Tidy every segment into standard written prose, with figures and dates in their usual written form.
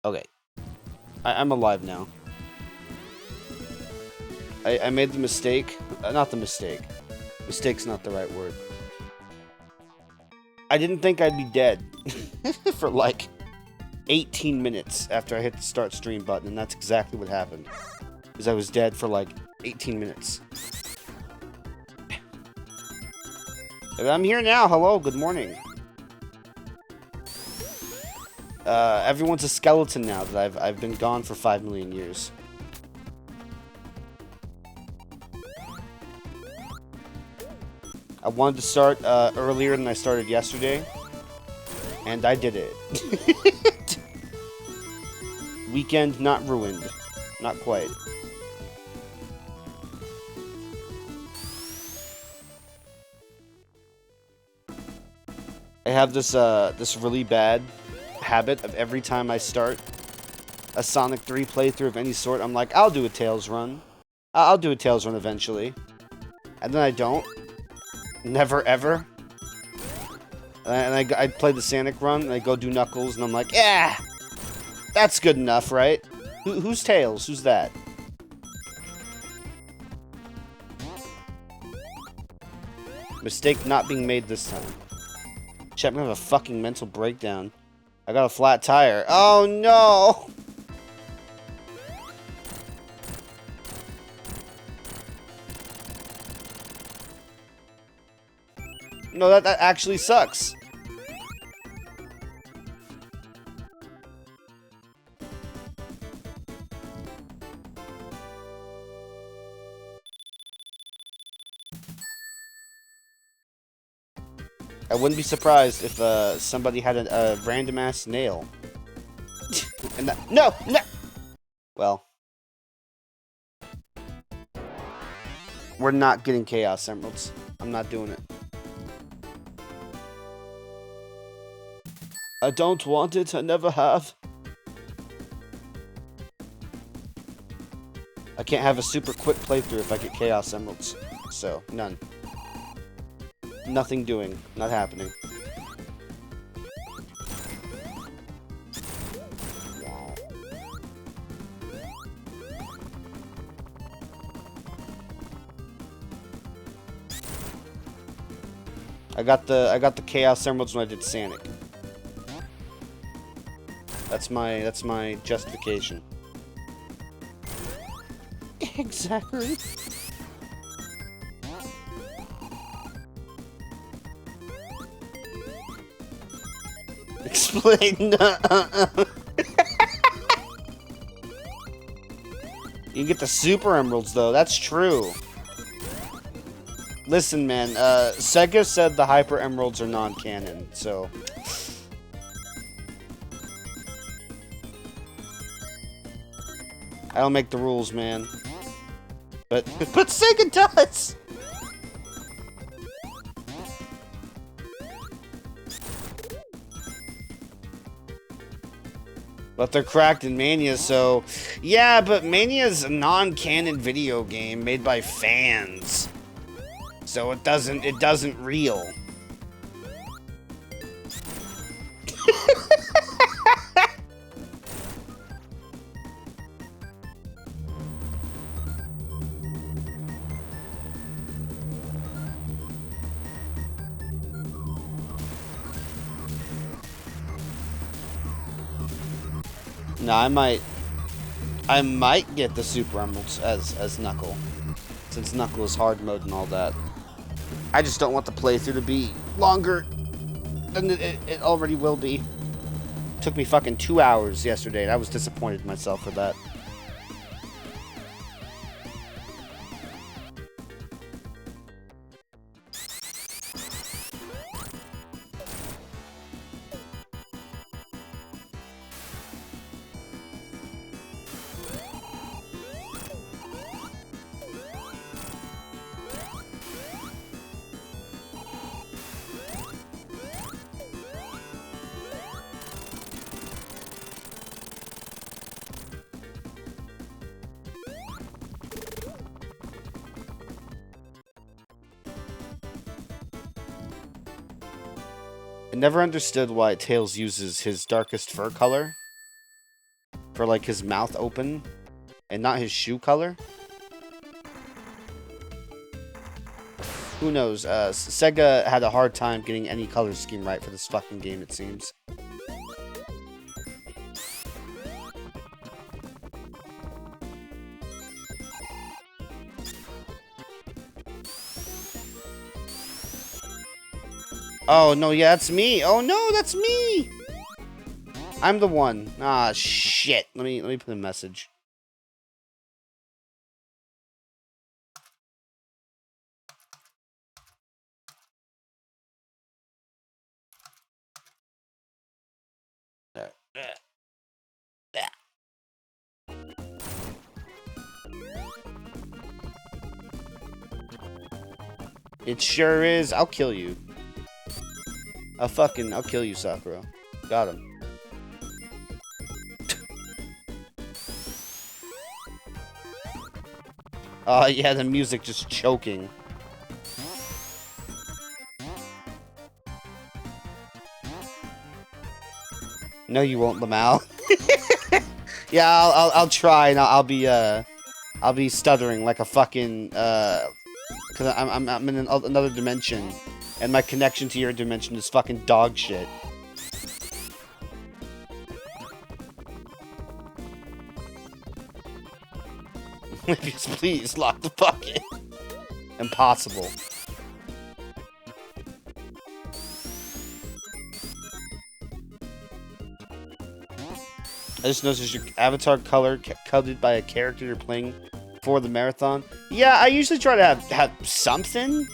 Okay. I'm alive now. I made the mistake. Not the mistake. Mistake's not the right word. I didn't think I'd be dead for like 18 minutes after I hit the start stream button, and that's exactly what happened. Because I was dead for like 18 minutes. And I'm here now. Hello, good morning. Everyone's a skeleton now that I've been gone for 5 million years. I wanted to start earlier than I started yesterday, and I did it. Weekend not ruined. Not quite. I have this this really bad habit of every time I start a Sonic 3 playthrough of any sort, I'm like, I'll do a Tails run. I'll do a Tails run eventually. And then I don't. Never, ever. And I play the Sonic run, and I go do Knuckles, and I'm like, yeah! That's good enough, right? Who's Tails? Who's that? Mistake not being made this time. Shit, I'm gonna have a fucking mental breakdown. I got a flat tire. Oh, no! No, that actually sucks. I wouldn't be surprised if somebody had a random ass nail. And that, no! Well, we're not getting Chaos Emeralds. I'm not doing it. I don't want it. I never have. I can't have a super quick playthrough if I get Chaos Emeralds. So, none. Nothing doing. Not happening. I got the Chaos Emeralds when I did Sonic. That's my justification. Exactly. Explain. You can get the Super Emeralds though. That's true. Listen, man. Sega said the Hyper Emeralds are non-canon, so. I don't make the rules, man. But Sega does! But they're cracked in Mania, so... Yeah, but Mania's a non-canon video game made by fans. So it doesn't reel. No, I might get the Super Emeralds as Knuckle, since Knuckle is hard mode and all that. I just don't want the playthrough to be longer than it already will be. Took me fucking 2 hours yesterday, and I was disappointed in myself for that. I never understood why Tails uses his darkest fur color. for like his mouth open and not his shoe color. Who knows? Sega had a hard time getting any color scheme right for this fucking game, it seems. Oh, no, yeah, that's me. Oh, no, that's me. I'm the one. Ah, shit. Let me put a message. It sure is. I'll kill you. I'll kill you, Sakura. Got him. Oh, yeah, the music just choking. No, you won't, Lamau. Yeah, I'll try, and I'll be stuttering like a fucking, because I'm in another dimension, and my connection to your dimension is fucking dog shit. Please, lock the bucket. Impossible. I just noticed your avatar color colored by a character you're playing for the marathon. Yeah, I usually try to have something.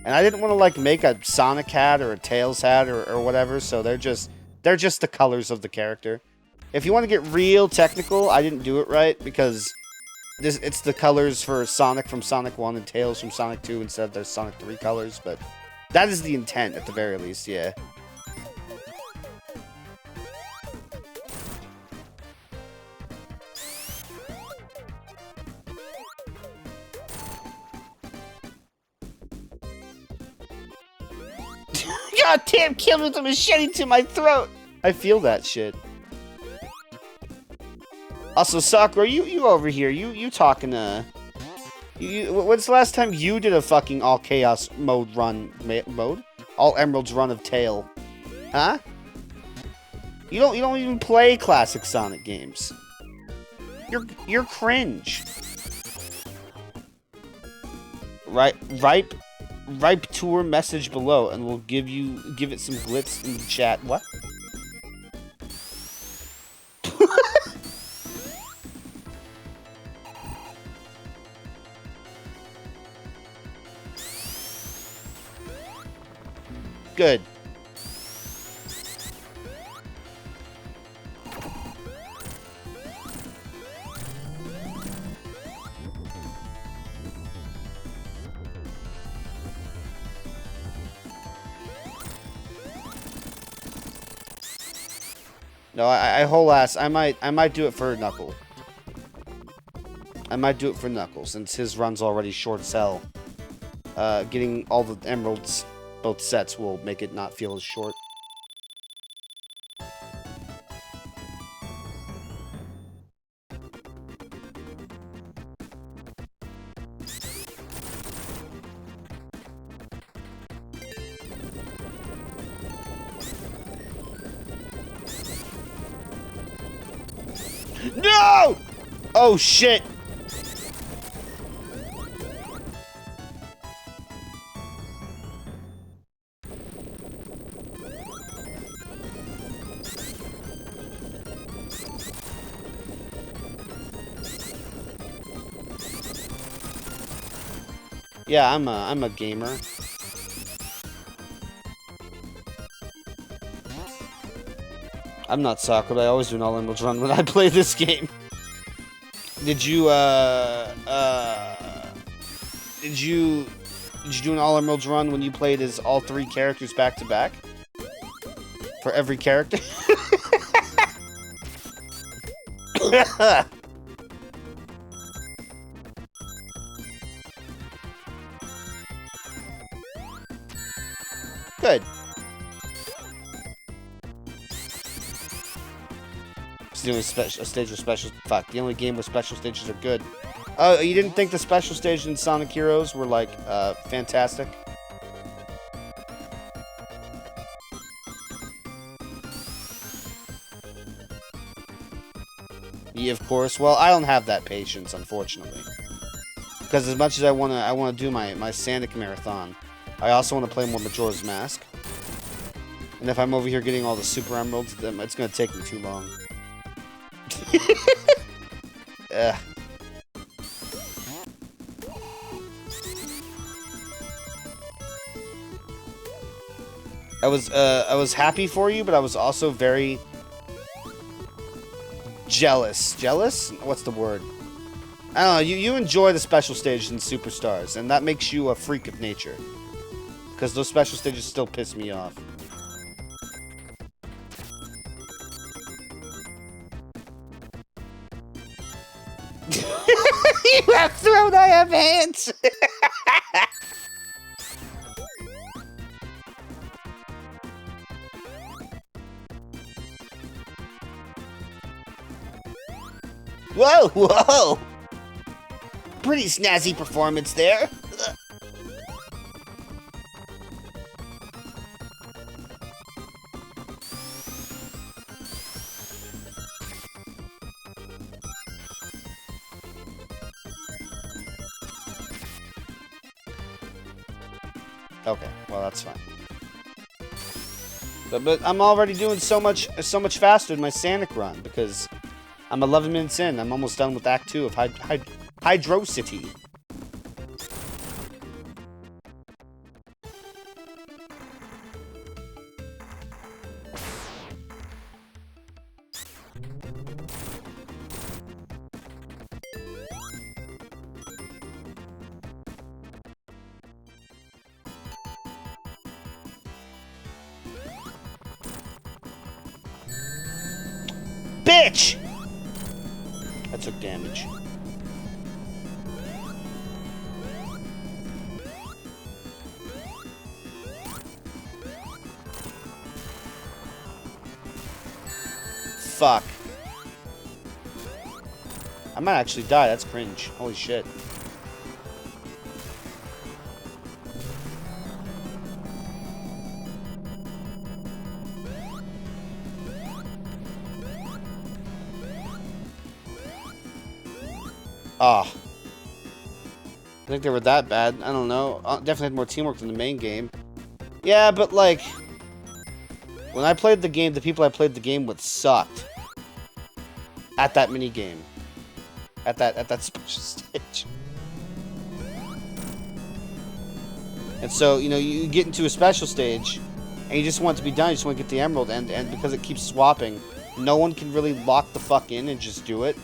And I didn't want to like make a Sonic hat or a Tails hat or whatever, so they're just the colors of the character. If you want to get real technical, I didn't do it right because it's the colors for Sonic from Sonic 1 and Tails from Sonic 2 instead of their Sonic 3 colors, but that is the intent at the very least, yeah. God damn, kill me with a machete to my throat! I feel that shit. Also, Sakura, you over here, you talking to... when's the last time you did a fucking all chaos mode run, all emeralds run of Tail? Huh? You don't even play classic Sonic games. You're cringe. Ripe tour message below, and we'll give it some glitz in the chat. What? Good. No, I whole ass. I might do it for Knuckle. I might do it for Knuckle since his run's already short as hell. Getting all the emeralds, both sets, will make it not feel as short. No! Oh shit! Yeah, I'm a gamer. I'm not Sakura, I always do an all emeralds run when I play this game. Did you do an all emeralds run when you played as all three characters back to back? For every character? Good. Just doing a stage with special... Fuck, the only game where special stages are good. Oh, you didn't think the special stage in Sonic Heroes were, like, fantastic? Yeah, of course. Well, I don't have that patience, unfortunately. Because as much as I wanna do my Sonic marathon, I also want to play more Majora's Mask. And if I'm over here getting all the Super Emeralds, then it's gonna take me too long. Ugh. I was happy for you, but I was also very jealous. Jealous? What's the word? I don't know. You enjoy the special stages in Superstars, and that makes you a freak of nature. Because those special stages still piss me off. You have thrown, I have hands! Whoa, whoa! Pretty snazzy performance there. Okay, well that's fine. But I'm already doing so much faster in my Sonic run because I'm 11 minutes in. I'm almost done with Act 2 of Hydro City. Bitch! I took damage. Fuck. I might actually die. That's cringe. Holy shit. Ah. I think they were that bad. I don't know. Definitely had more teamwork than the main game. Yeah, but like... When I played the game, the people I played the game with sucked. At that mini game. At that special stage. And so, you know, you get into a special stage, and you just want it to be done. You just want to get the emerald, and because it keeps swapping, no one can really lock the fuck in and just do it.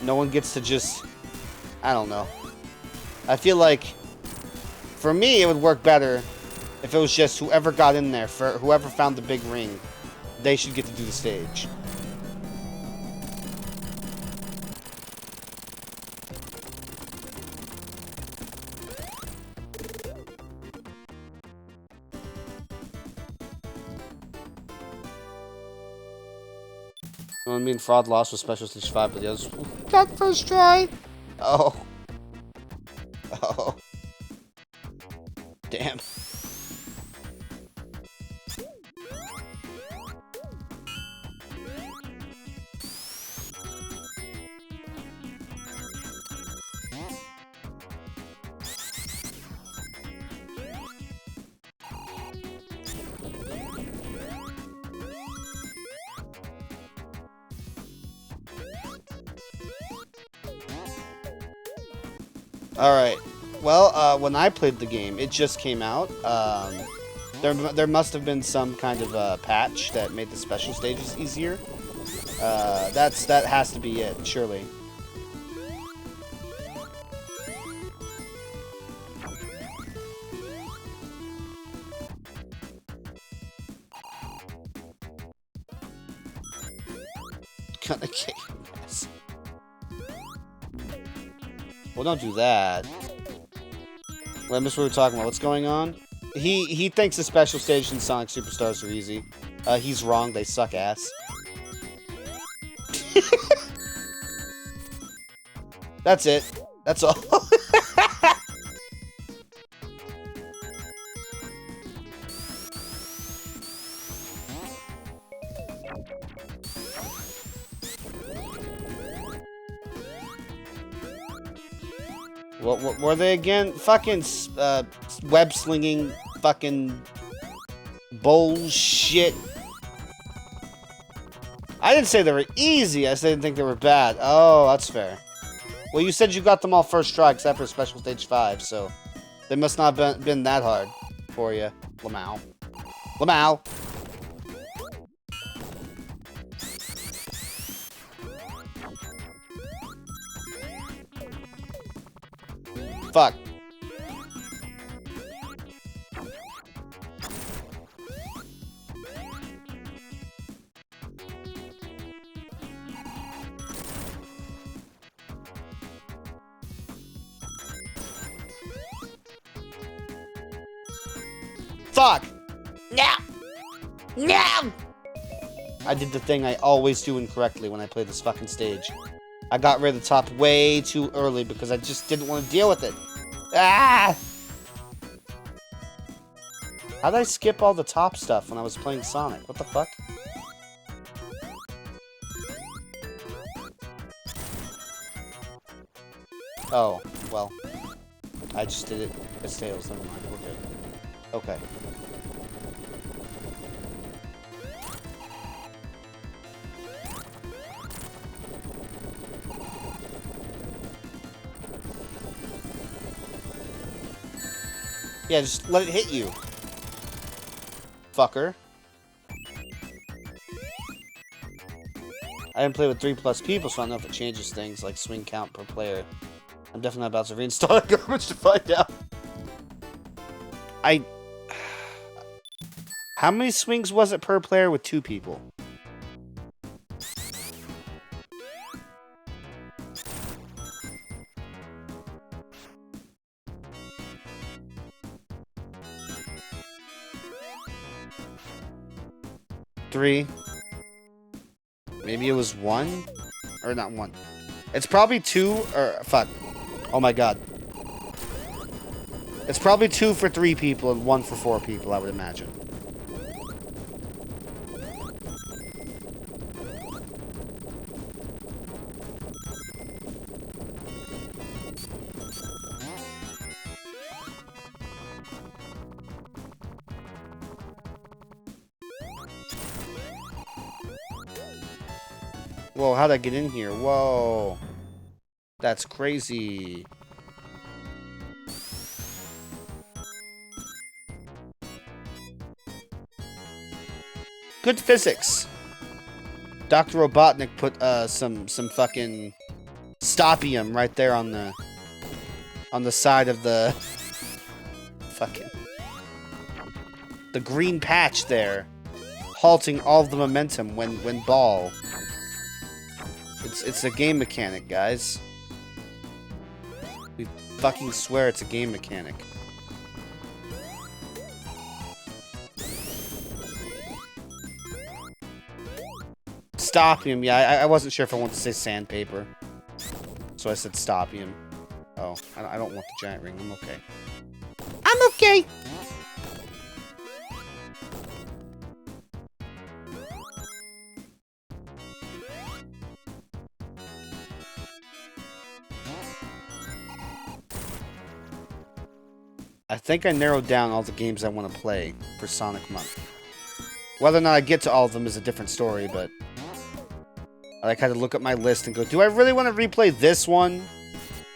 No one gets to just... I don't know. I feel like, for me, it would work better if it was just whoever got in there, for whoever found the big ring, they should get to do the stage. Well, me and Fraud lost with Special Stage 5, but the others... That first try! Oh. Oh. Damn. Alright. Well, when I played the game, it just came out. There must have been some kind of patch that made the special stages easier. That has to be it, surely. Gonna kick your ass. Well, don't do that. Well, I missed what we were talking about. What's going on? He thinks the special stages in Sonic Superstars are easy. He's wrong. They suck ass. That's it. That's all. What were they again? Fucking web slinging fucking bullshit. I didn't say they were easy. I said I didn't think they were bad. Oh, that's fair. Well, you said you got them all first try except for Special Stage 5, so they must not have been that hard for you, Lamau. Lamau! Fuck. Fuck! No! No! I did the thing I always do incorrectly when I play this fucking stage. I got rid of the top way too early because I just didn't want to deal with it. Ah! How did I skip all the top stuff when I was playing Sonic? What the fuck? Oh, well. I just did it as Tails. Never mind. We're good. Okay. Yeah, just let it hit you. Fucker. I didn't play with 3+ people, so I don't know if it changes things like swing count per player. I'm definitely not about to reinstall it garbage to find out. How many swings was it per player with 2 people? Three. Maybe it was 1? Or not 1. It's probably 2, or fuck. Oh my god. It's probably 2 for 3 people and 1 for 4 people, I would imagine. Whoa, how'd I get in here? Whoa. That's crazy. Good physics. Dr. Robotnik put some fucking stopium right there on the side of the fucking the green patch there, halting all of the momentum when ball. It's a game mechanic, guys. We fucking swear it's a game mechanic. Stopium, yeah, I wasn't sure if I wanted to say sandpaper. So I said stopium. Oh, I don't want the giant ring, I'm okay. I'm okay! I think I narrowed down all the games I want to play for Sonic Month. Whether or not I get to all of them is a different story, but I like had to look at my list and go, do I really want to replay this one?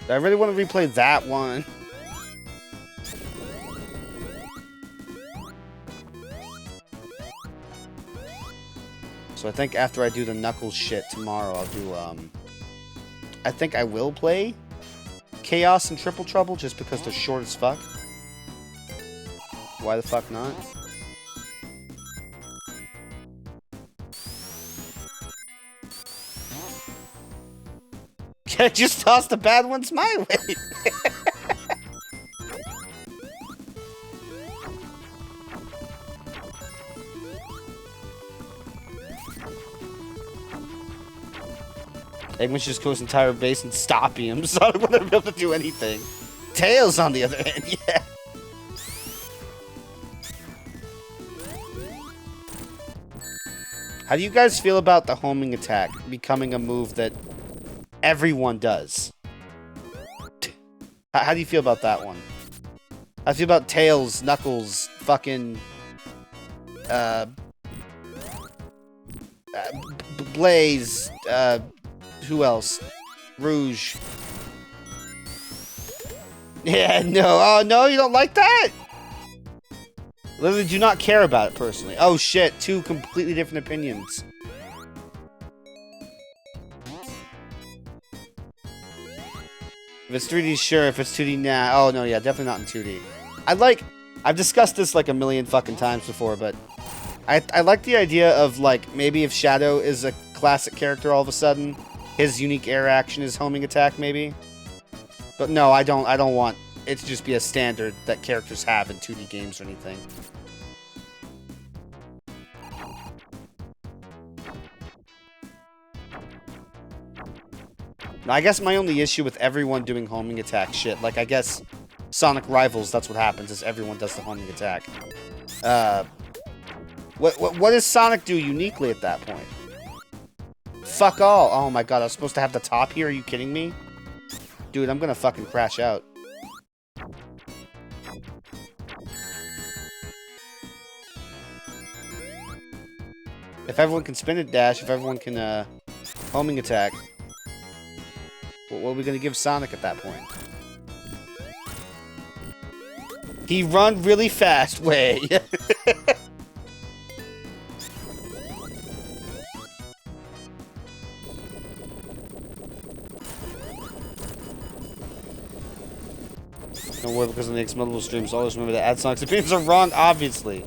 Do I really want to replay that one? So I think after I do the Knuckles shit tomorrow, I'll do, I think I will play Chaos and Triple Trouble just because they're short as fuck. Why the fuck not? Just toss the bad ones my way. Eggman should just go his entire base and stop him. Sonic would never be able to do anything. Tails, on the other hand, yeah. How do you guys feel about the homing attack becoming a move that everyone does? How do you feel about that one? How do you feel about Tails, Knuckles, fucking... Blaze, who else? Rouge. Yeah, no. Oh, no, you don't like that? Literally do not care about it personally. Oh, shit. Two completely different opinions. If it's 3D, sure. If it's 2D, nah. Oh, no, yeah, definitely not in 2D. I've discussed this like a million fucking times before, but I like the idea of, like, maybe if Shadow is a classic character all of a sudden, his unique air action is homing attack, maybe. But no, I don't want it to just be a standard that characters have in 2D games or anything. Now, I guess my only issue with everyone doing homing attack shit, like, I guess Sonic Rivals, that's what happens, is everyone does the homing attack. What does Sonic do uniquely at that point? Fuck all. Oh my god, I was supposed to have the top here? Are you kidding me? Dude, I'm gonna fucking crash out. If everyone can spin it dash, if everyone can, homing attack, what are we gonna give Sonic at that point? He run really fast. Way. Don't worry, because of the next multiple streams, always remember that ad Sonic's opinions are wrong, obviously.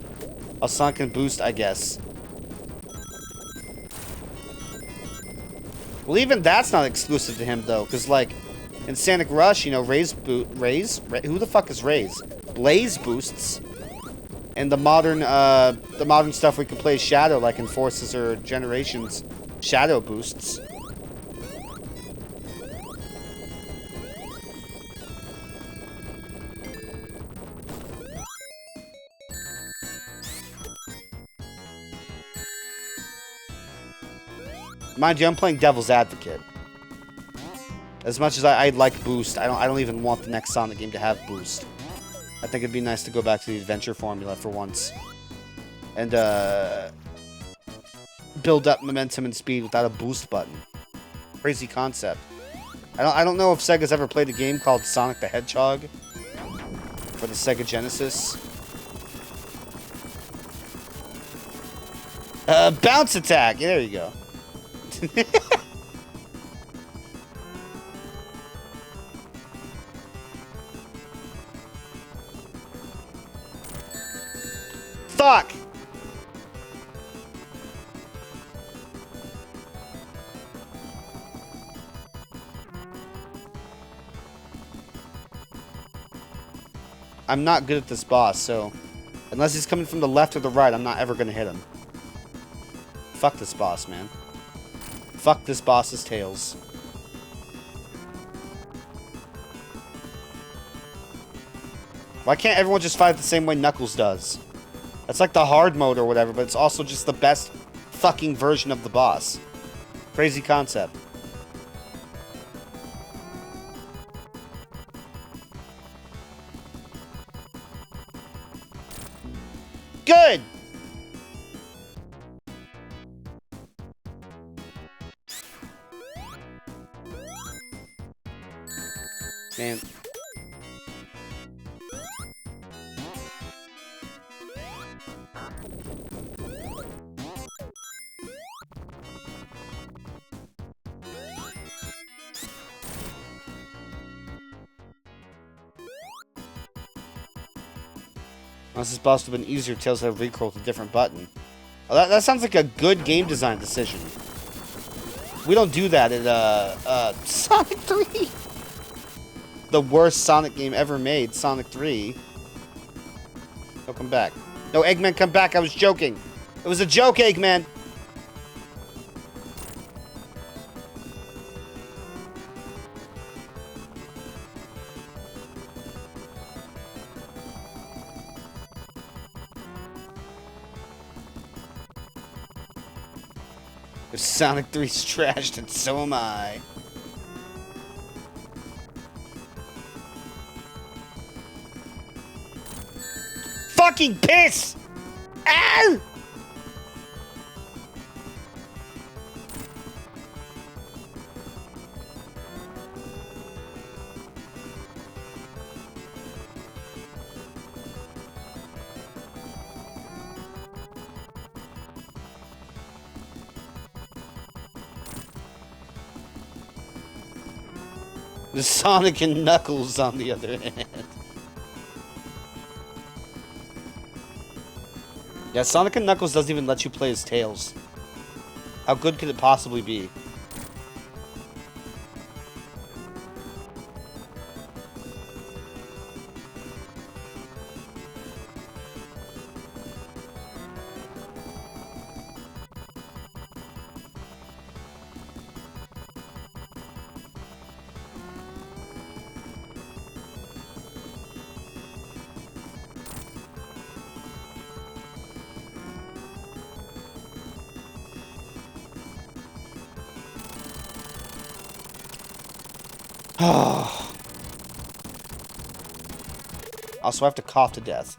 A Sonic can boost, I guess. Well, even that's not exclusive to him, though, because, like, in Sonic Rush, you know, who the fuck is Raze? Blaze boosts. And the modern stuff we can play Shadow, like in Forces or Generations, Shadow boosts. Mind you, I'm playing Devil's Advocate. As much as I like Boost, I don't even want the next Sonic game to have Boost. I think it'd be nice to go back to the adventure formula for once. And, build up momentum and speed without a boost button. Crazy concept. I don't know if Sega's ever played a game called Sonic the Hedgehog for the Sega Genesis. Bounce attack! Yeah, there you go. Fuck! I'm not good at this boss, so unless he's coming from the left or the right, I'm not ever gonna hit him. Fuck this boss, man. Fuck this boss's tails. Why can't everyone just fight the same way Knuckles does? That's like the hard mode or whatever, but it's also just the best fucking version of the boss. Crazy concept. Good! Man. Unless this boss would have been easier, Tails had recoil with a different button. Oh, that sounds like a good game design decision. We don't do that in, Sonic 3! The worst Sonic game ever made, Sonic 3. No, come back. No, Eggman, come back, I was joking. It was a joke, Eggman! If Sonic 3's trash, then so am I. Fucking piss! Ah! The Sonic and Knuckles, on the other hand. Yeah, Sonic and Knuckles doesn't even let you play as Tails. How good could it possibly be? Also, I have to cough to death.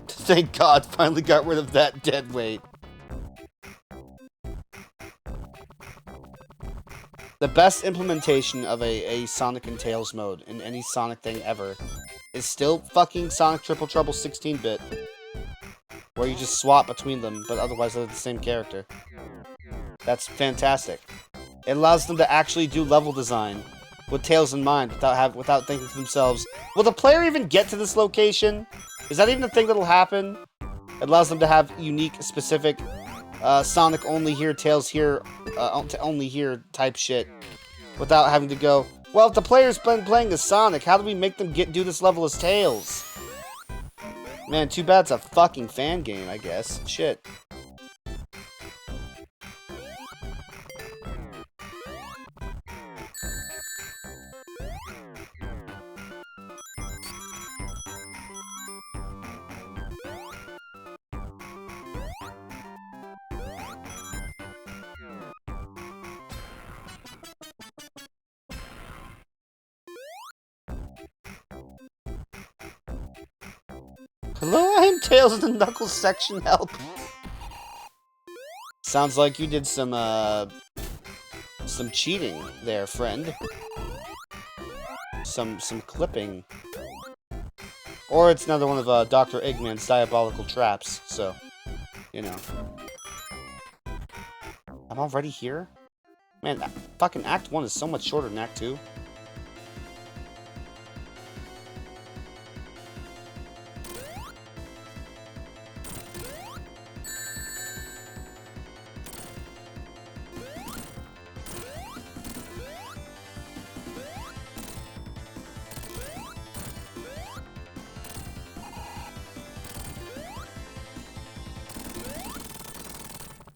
Thank God, finally got rid of that dead weight. The best implementation of a Sonic and Tails mode in any Sonic thing ever is still fucking Sonic Triple Trouble 16-bit. Where you just swap between them, but otherwise they're the same character. That's fantastic. It allows them to actually do level design with Tails in mind, without thinking to themselves, will the player even get to this location? Is that even a thing that'll happen? It allows them to have unique, specific, Sonic only here, Tails here, only here type shit. Without having to go, well, if the player's been playing as Sonic, how do we make them do this level as Tails? Man, too bad it's a fucking fan game, I guess. Shit. Hello, I'm Tails in the Knuckles section, help. Sounds like you did some cheating there, friend. Some clipping. Or it's another one of Dr. Eggman's diabolical traps, so, you know. I'm already here? Man, fucking Act 1 is so much shorter than Act 2.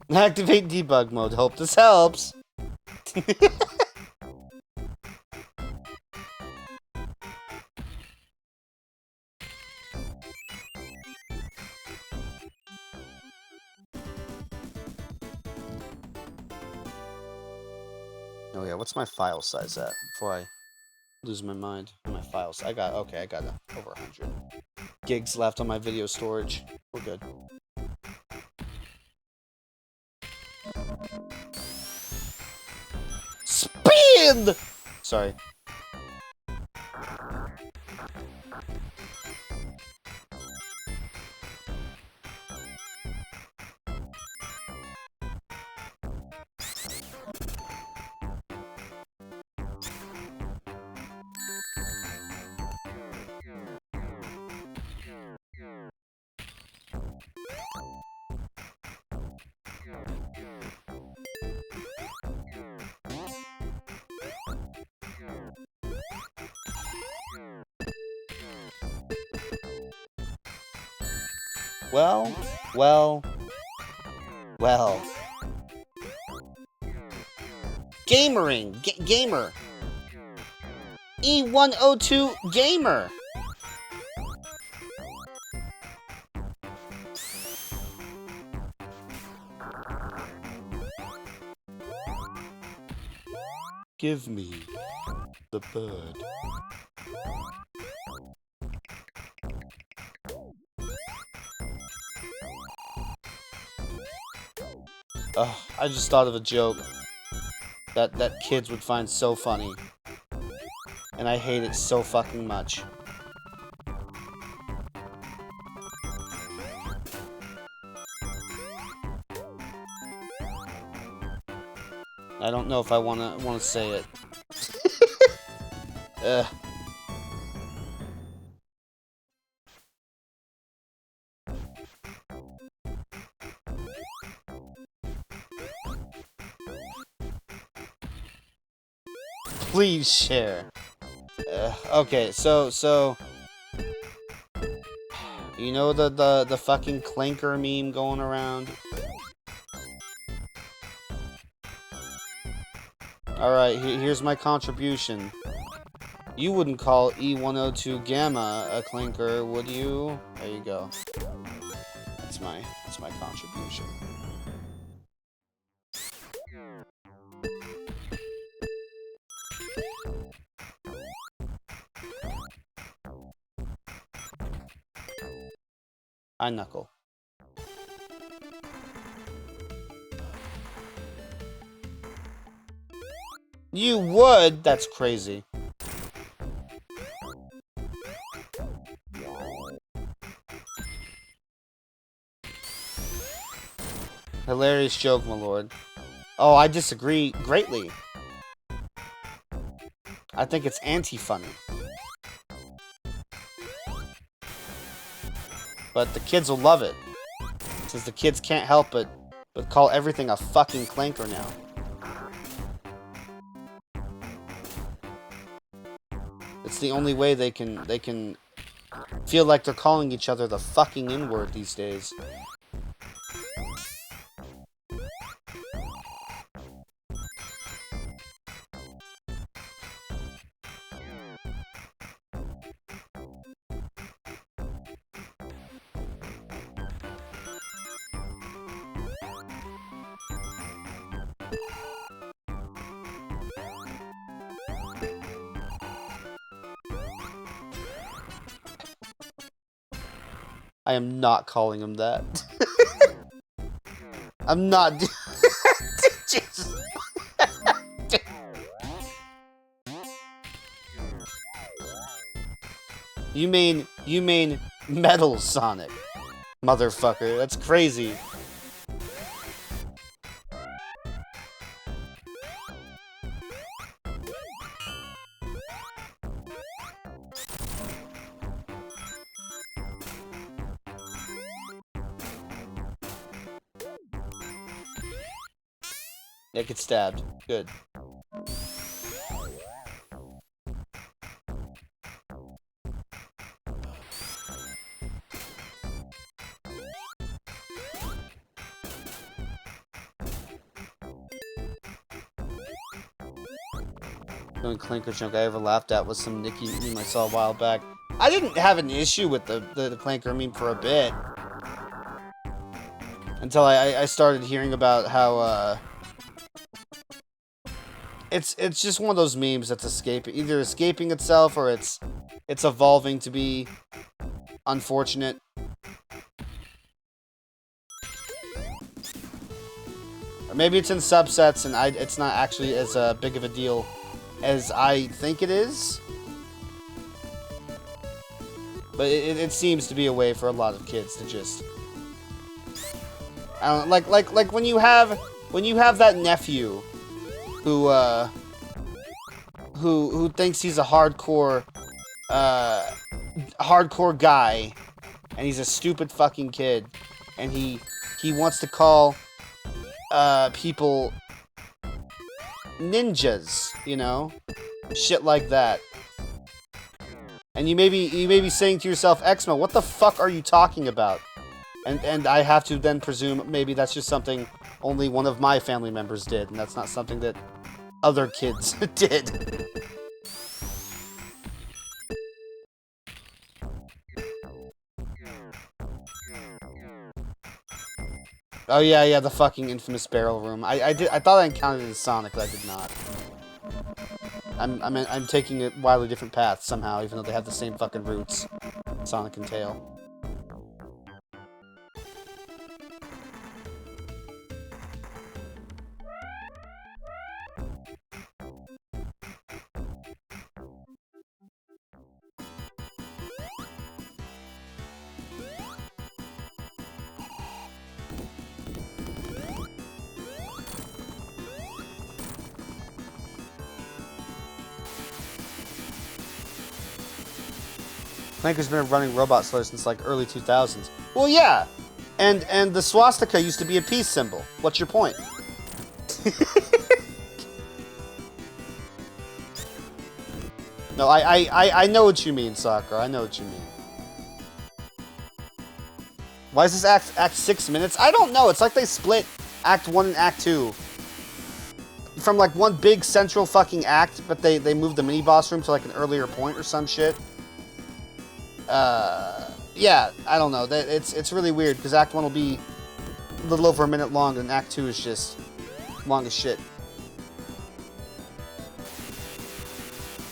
Activate debug mode. Hope this helps. Oh yeah, what's my file size at before I lose my mind? My files. I got over 100 gigs left on my video storage. We're good. Speed! Sorry. Well. Gamering! Gamer! E102 Gamer! Give me the bird. Ugh, I just thought of a joke that kids would find so funny. And I hate it so fucking much. I don't know if I wanna say it. Ugh. Please share. Okay, so you know the fucking clanker meme going around? Alright, here's my contribution. You wouldn't call E102 Gamma a clanker, would you? There you go. That's my contribution. I knuckle. You would? That's crazy. Hilarious joke, my lord. Oh, I disagree greatly. I think it's anti-funny. But the kids will love it. Since the kids can't help but call everything a fucking clanker now. It's the only way they can feel like they're calling each other the fucking N-word these days. I am not calling him that. I'm not. Jesus. You mean Metal Sonic, motherfucker? That's crazy. Yeah, get stabbed. Good. The only clanker joke I ever laughed at was some Nikki meme I saw a while back. I didn't have an issue with the clanker meme for a bit. Until I started hearing about how, It's just one of those memes that's either escaping itself or it's evolving to be unfortunate. Or maybe it's in subsets and it's not actually as big of a deal as I think it is. But it seems to be a way for a lot of kids to just, I don't know, like when you have that nephew who thinks he's a hardcore guy, and he's a stupid fucking kid, and he wants to call people ninjas, you know, shit like that. And you may be saying to yourself, Exmo, what the fuck are you talking about? And I have to then presume maybe that's just something only one of my family members did, and that's not something that other kids did. Oh yeah, the fucking infamous barrel room. I thought I encountered it in Sonic, but I did not. I'm taking a wildly different path somehow, even though they have the same fucking roots. Sonic and Tail. Clanker's been running Robot Slayer since like early 2000s. Well, yeah, and the swastika used to be a peace symbol. What's your point? No, I know what you mean, Sakura. I know what you mean. Why is this act 6 minutes? I don't know. It's like they split Act 1 and Act 2 from like one big central fucking act, but they moved the mini boss room to like an earlier point or some shit. Yeah, I don't know. It's really weird because Act 1 will be a little over a minute long, and Act 2 is just long as shit.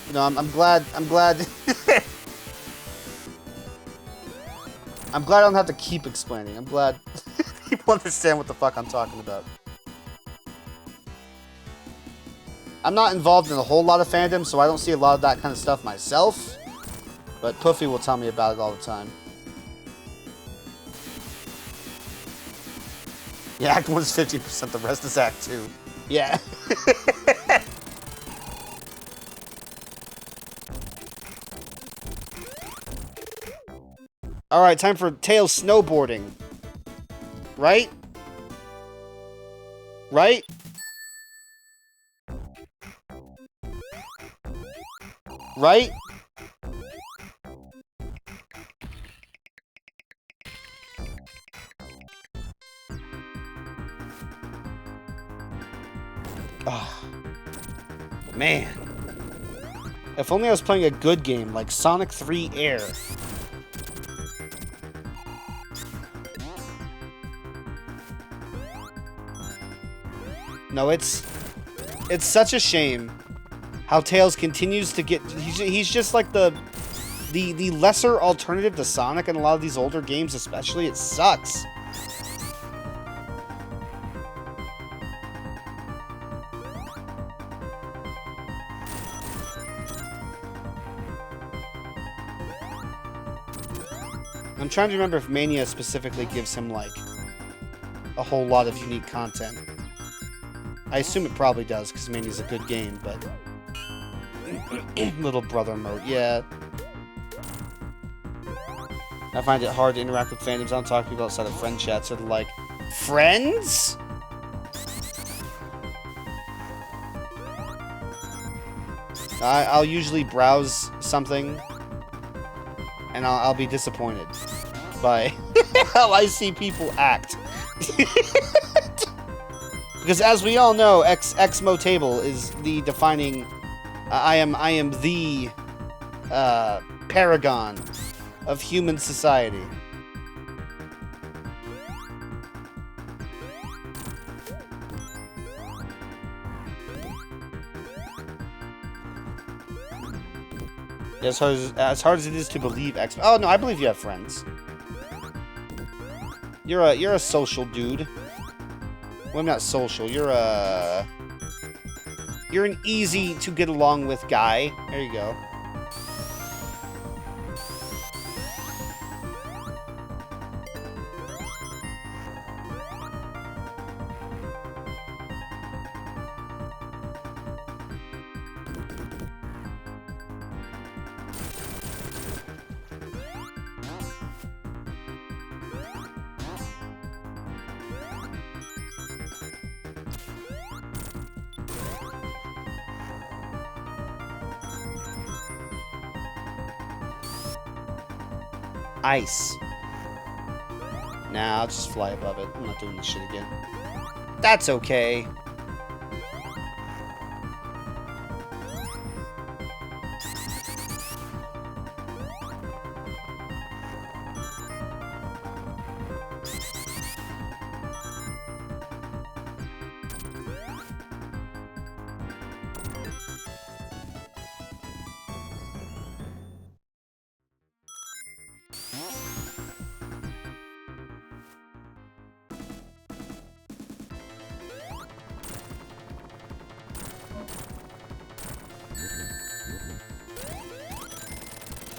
You know, I'm glad. I'm glad I don't have to keep explaining. I'm glad people understand what the fuck I'm talking about. I'm not involved in a whole lot of fandom, so I don't see a lot of that kind of stuff myself. But Puffy will tell me about it all the time. Yeah, Act 1 is 50%, the rest is Act 2. Yeah. Alright, time for Tails snowboarding. Right? Right? Right? Oh, man. If only I was playing a good game like Sonic 3 Air. No, it's such a shame how Tails continues to get... He's just like the lesser alternative to Sonic in a lot of these older games especially. It sucks. I'm trying to remember if Mania specifically gives him, like, a whole lot of unique content. I assume it probably does, because Mania's a good game, but... Little brother mode, yeah. I find it hard to interact with fandoms. I don't talk to people outside of friend chats, so they're like, friends? I'll usually browse something, and I'll be disappointed by how I see people act. Because as we all know, Exmo Table is the defining... I am the paragon of human society. As hard as it is to believe Exmo... Oh, no, I believe you have friends. You're a social dude. Well, not social. You're an easy to get along with guy. There you go. Ice. Nah, I'll just fly above it. I'm not doing this shit again. That's okay.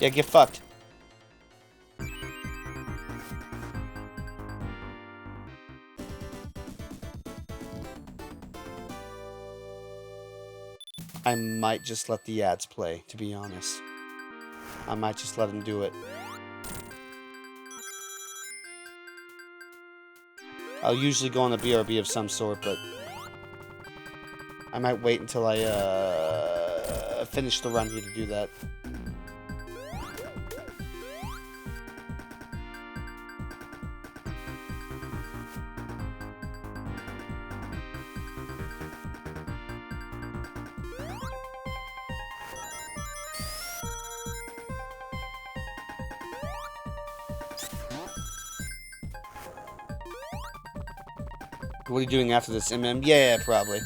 Yeah, get fucked. I might just let the ads play, to be honest. I might just let them do it. I'll usually go on a BRB of some sort, but I might wait until I finish the run here to do that. What are you doing after this, MM? Yeah, probably.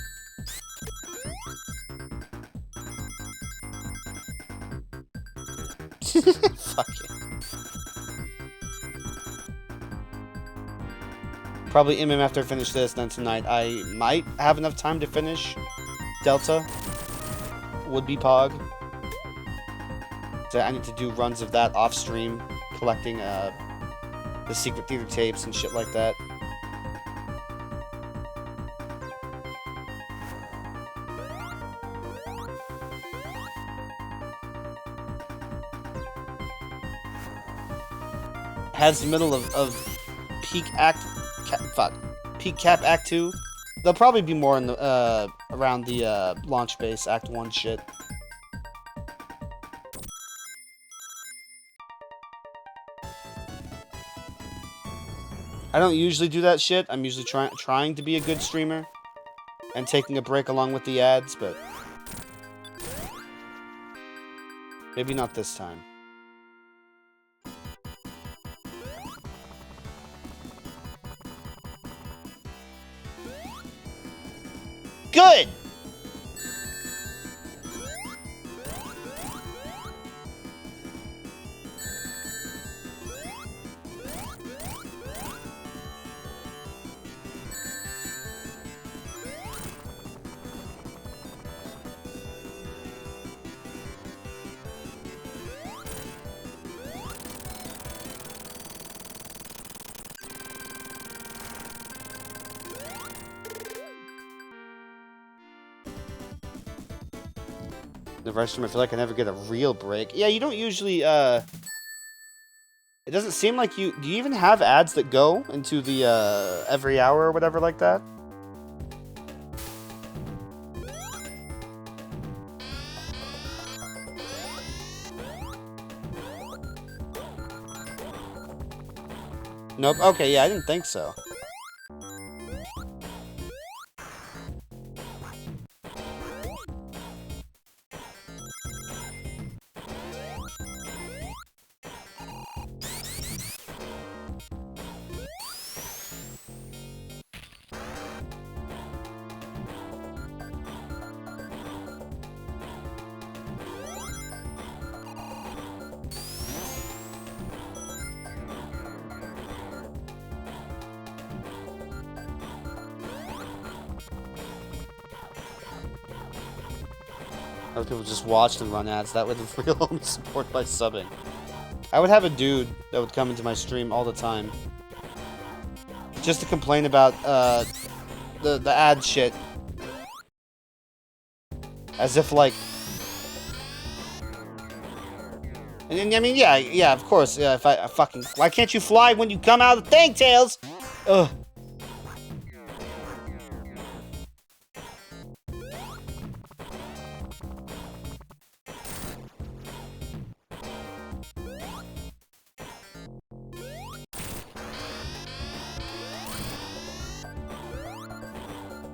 Fuck it. Probably MM after I finish this, then tonight I might have enough time to finish Delta. Would be Pog. So I need to do runs of that off stream, collecting the secret theater tapes and shit like that. Has the middle of peak peak cap act 2. There'll probably be more in the around the launch base act 1 shit. I don't usually do that shit. I'm usually trying to be a good streamer and taking a break along with the ads, but maybe not this time. Good! The restroom, I feel like I never get a real break. Yeah, you don't usually, it doesn't seem like you... Do you even have ads that go into the, every hour or whatever like that? Nope. Okay, yeah, I didn't think so. Other people just watched and run ads. That way the real only support by subbing. I would have a dude that would come into my stream all the time, just to complain about the ad shit, as if like. And I mean, yeah, of course. Yeah, if I fucking, why can't you fly when you come out of the thing, Tails? Ugh.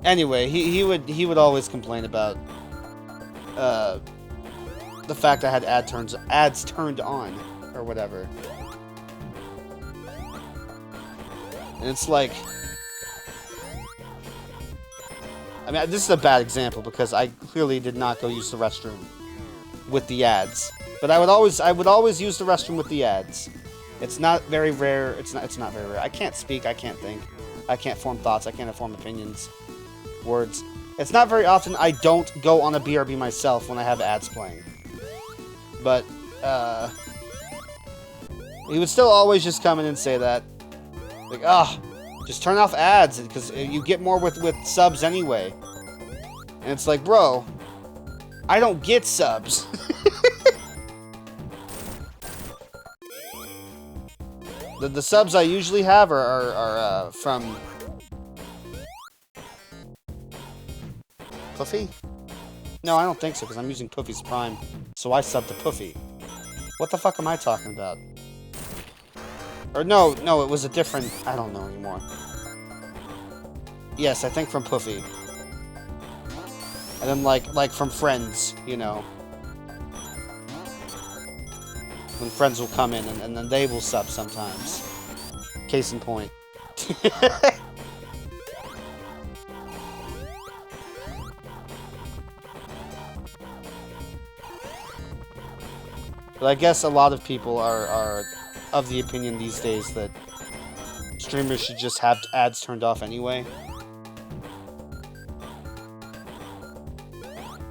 Anyway, he would always complain about the fact I had ads turned on or whatever. And it's like, I mean, this is a bad example because I clearly did not go use the restroom with the ads. But I would always use the restroom with the ads. It's not very rare. It's not very rare. I can't speak, I can't think. I can't form thoughts, I can't form opinions. Words. It's not very often I don't go on a BRB myself when I have ads playing. But, He would still always just come in and say that. Like, ah, just turn off ads, because you get more with subs anyway. And it's like, bro, I don't get subs. The subs I usually have are from Puffy? No, I don't think so, because I'm using Puffy's Prime. So I sub to Puffy. What the fuck am I talking about? Or no, it was a different... I don't know anymore. Yes, I think from Puffy. And then like from Friends, you know. When friends will come in and then they will sub sometimes. Case in point. But I guess a lot of people are of the opinion these days that streamers should just have ads turned off anyway.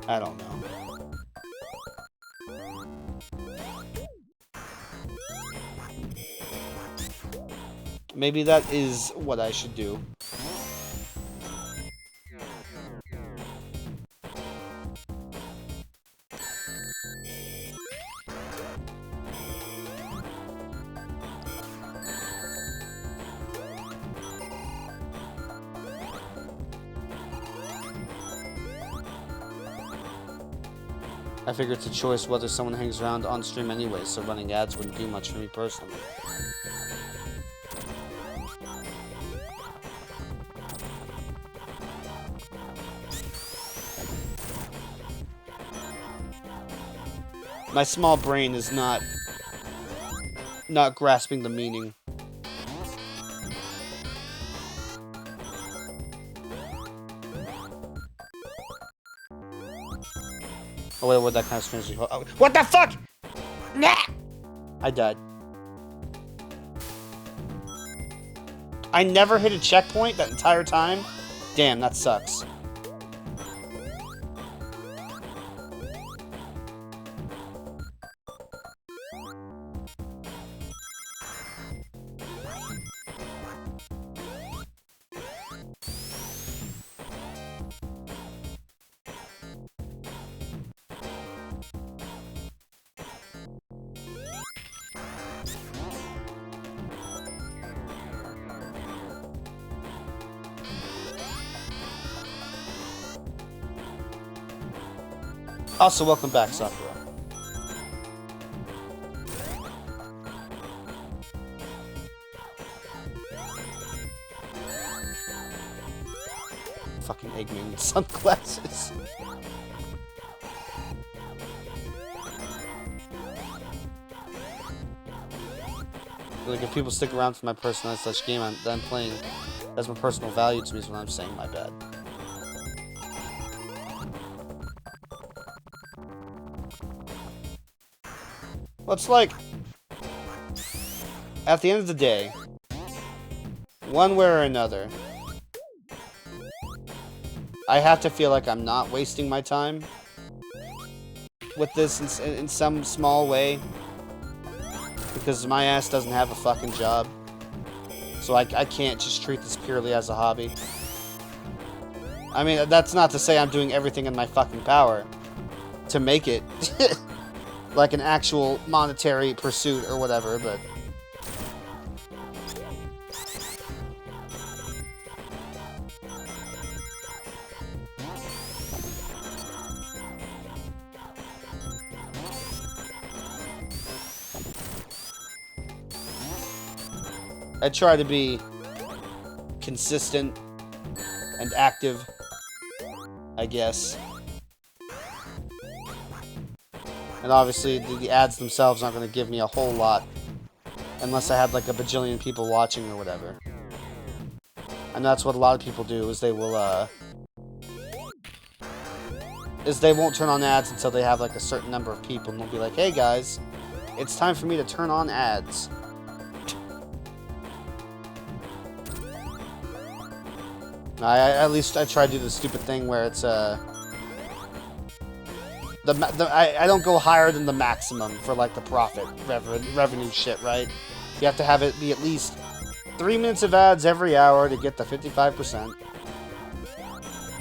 I don't know. Maybe that is what I should do. I figure it's a choice whether someone hangs around on stream anyway, so running ads wouldn't do much for me personally. My small brain is not grasping the meaning. Oh wait, what that kind of strangely... Oh, what the fuck? Nah! I died. I never hit a checkpoint that entire time? Damn, that sucks. Also, welcome back, Sakura. Fucking Eggman with sunglasses. Like, if people stick around for my personalized such game that I'm playing, that's my personal value to me is what I'm saying, my bad. Well, it's like, at the end of the day, one way or another, I have to feel like I'm not wasting my time with this in some small way, because my ass doesn't have a fucking job, so I can't just treat this purely as a hobby. I mean, that's not to say I'm doing everything in my fucking power to make it like an actual monetary pursuit or whatever, but... I try to be consistent and active, I guess. And obviously, the ads themselves aren't going to give me a whole lot unless I have like a bajillion people watching or whatever. And that's what a lot of people do, is they will, they won't turn on ads until they have like a certain number of people, and they'll be like, hey guys, it's time for me to turn on ads. At least I try to do the stupid thing where it's, I don't go higher than the maximum for like the profit revenue shit, right? You have to have it be at least 3 minutes of ads every hour to get the 55%.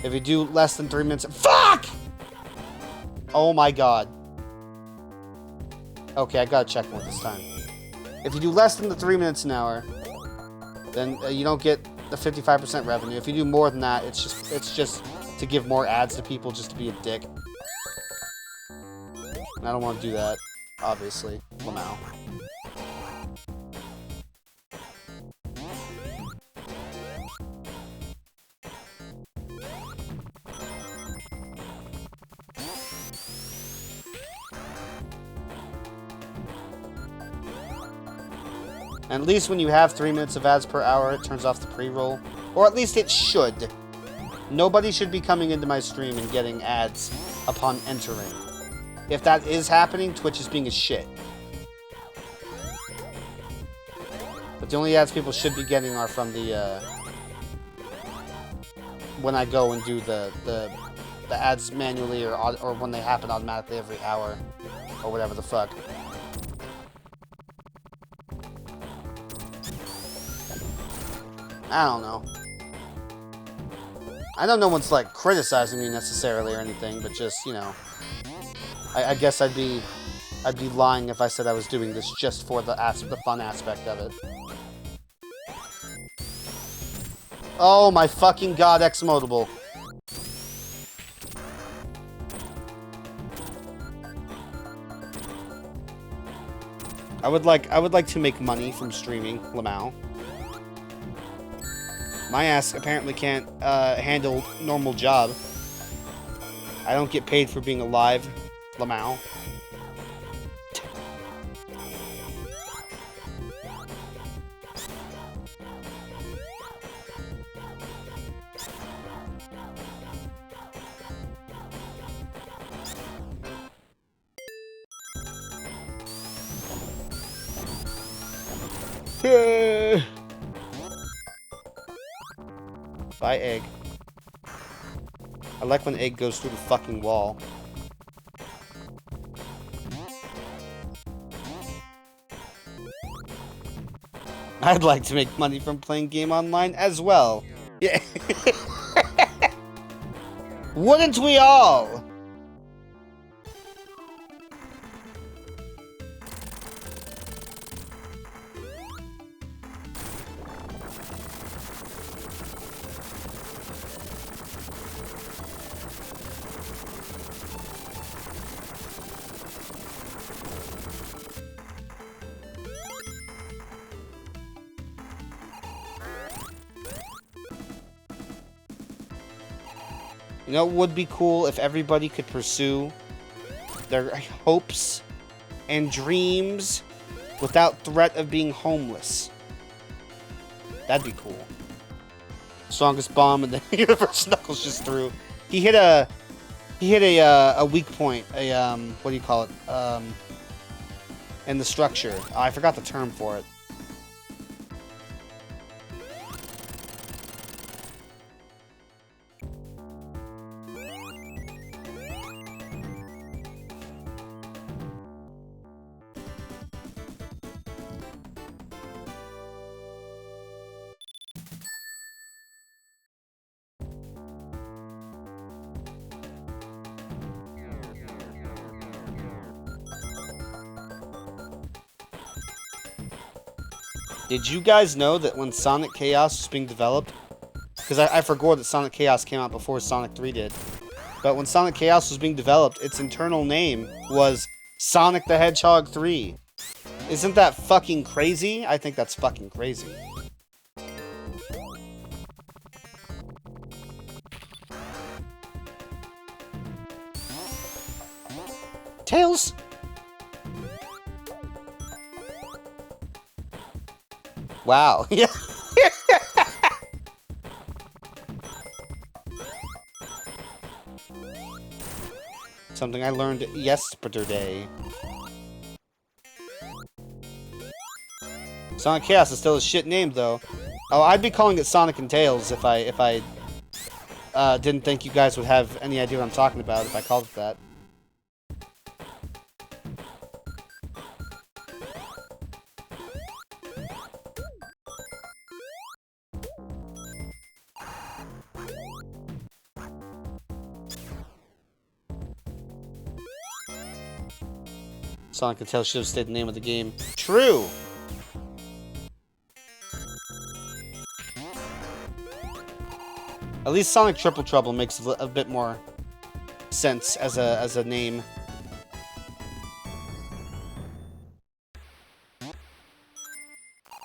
If you do less than 3 minutes, fuck! Oh my god. Okay, I gotta check more this time. If you do less than the 3 minutes an hour, then you don't get the 55% revenue. If you do more than that, it's just to give more ads to people, just to be a dick. And I don't want to do that, obviously. Lamau. And at least when you have 3 minutes of ads per hour, it turns off the pre-roll. Or at least it should. Nobody should be coming into my stream and getting ads upon entering. If that is happening, Twitch is being a shit. But the only ads people should be getting are from the, when I go and do the ads manually, or when they happen automatically every hour. Or whatever the fuck. I don't know. I know no one's, like, criticizing me necessarily or anything, but just, you know. I guess I'd be lying if I said I was doing this just for the fun aspect of it. Oh my fucking god, Exmodable. I would like to make money from streaming, Lamau. My ass apparently can't handle normal job. I don't get paid for being alive, Lamau. Bye, egg. I like when egg goes through the fucking wall. I'd like to make money from playing game online as well. Yeah. Wouldn't we all? You know, it would be cool if everybody could pursue their hopes and dreams without threat of being homeless. That'd be cool. Strongest bomb in the universe. Knuckles just threw. He hit a weak point. What do you call it? In the structure. Oh, I forgot the term for it. Did you guys know that when Sonic Chaos was being developed, because I forgot that Sonic Chaos came out before Sonic 3 did, but when Sonic Chaos was being developed, its internal name was Sonic the Hedgehog 3. Isn't that fucking crazy? I think that's fucking crazy. Tails! Wow. Yeah. Something I learned yesterday. Sonic Chaos is still a shit name, though. Oh, I'd be calling it Sonic and Tails if I didn't think you guys would have any idea what I'm talking about if I called it that. Sonic and Tails should have stayed the name of the game. True! At least Sonic Triple Trouble makes a bit more sense as a name.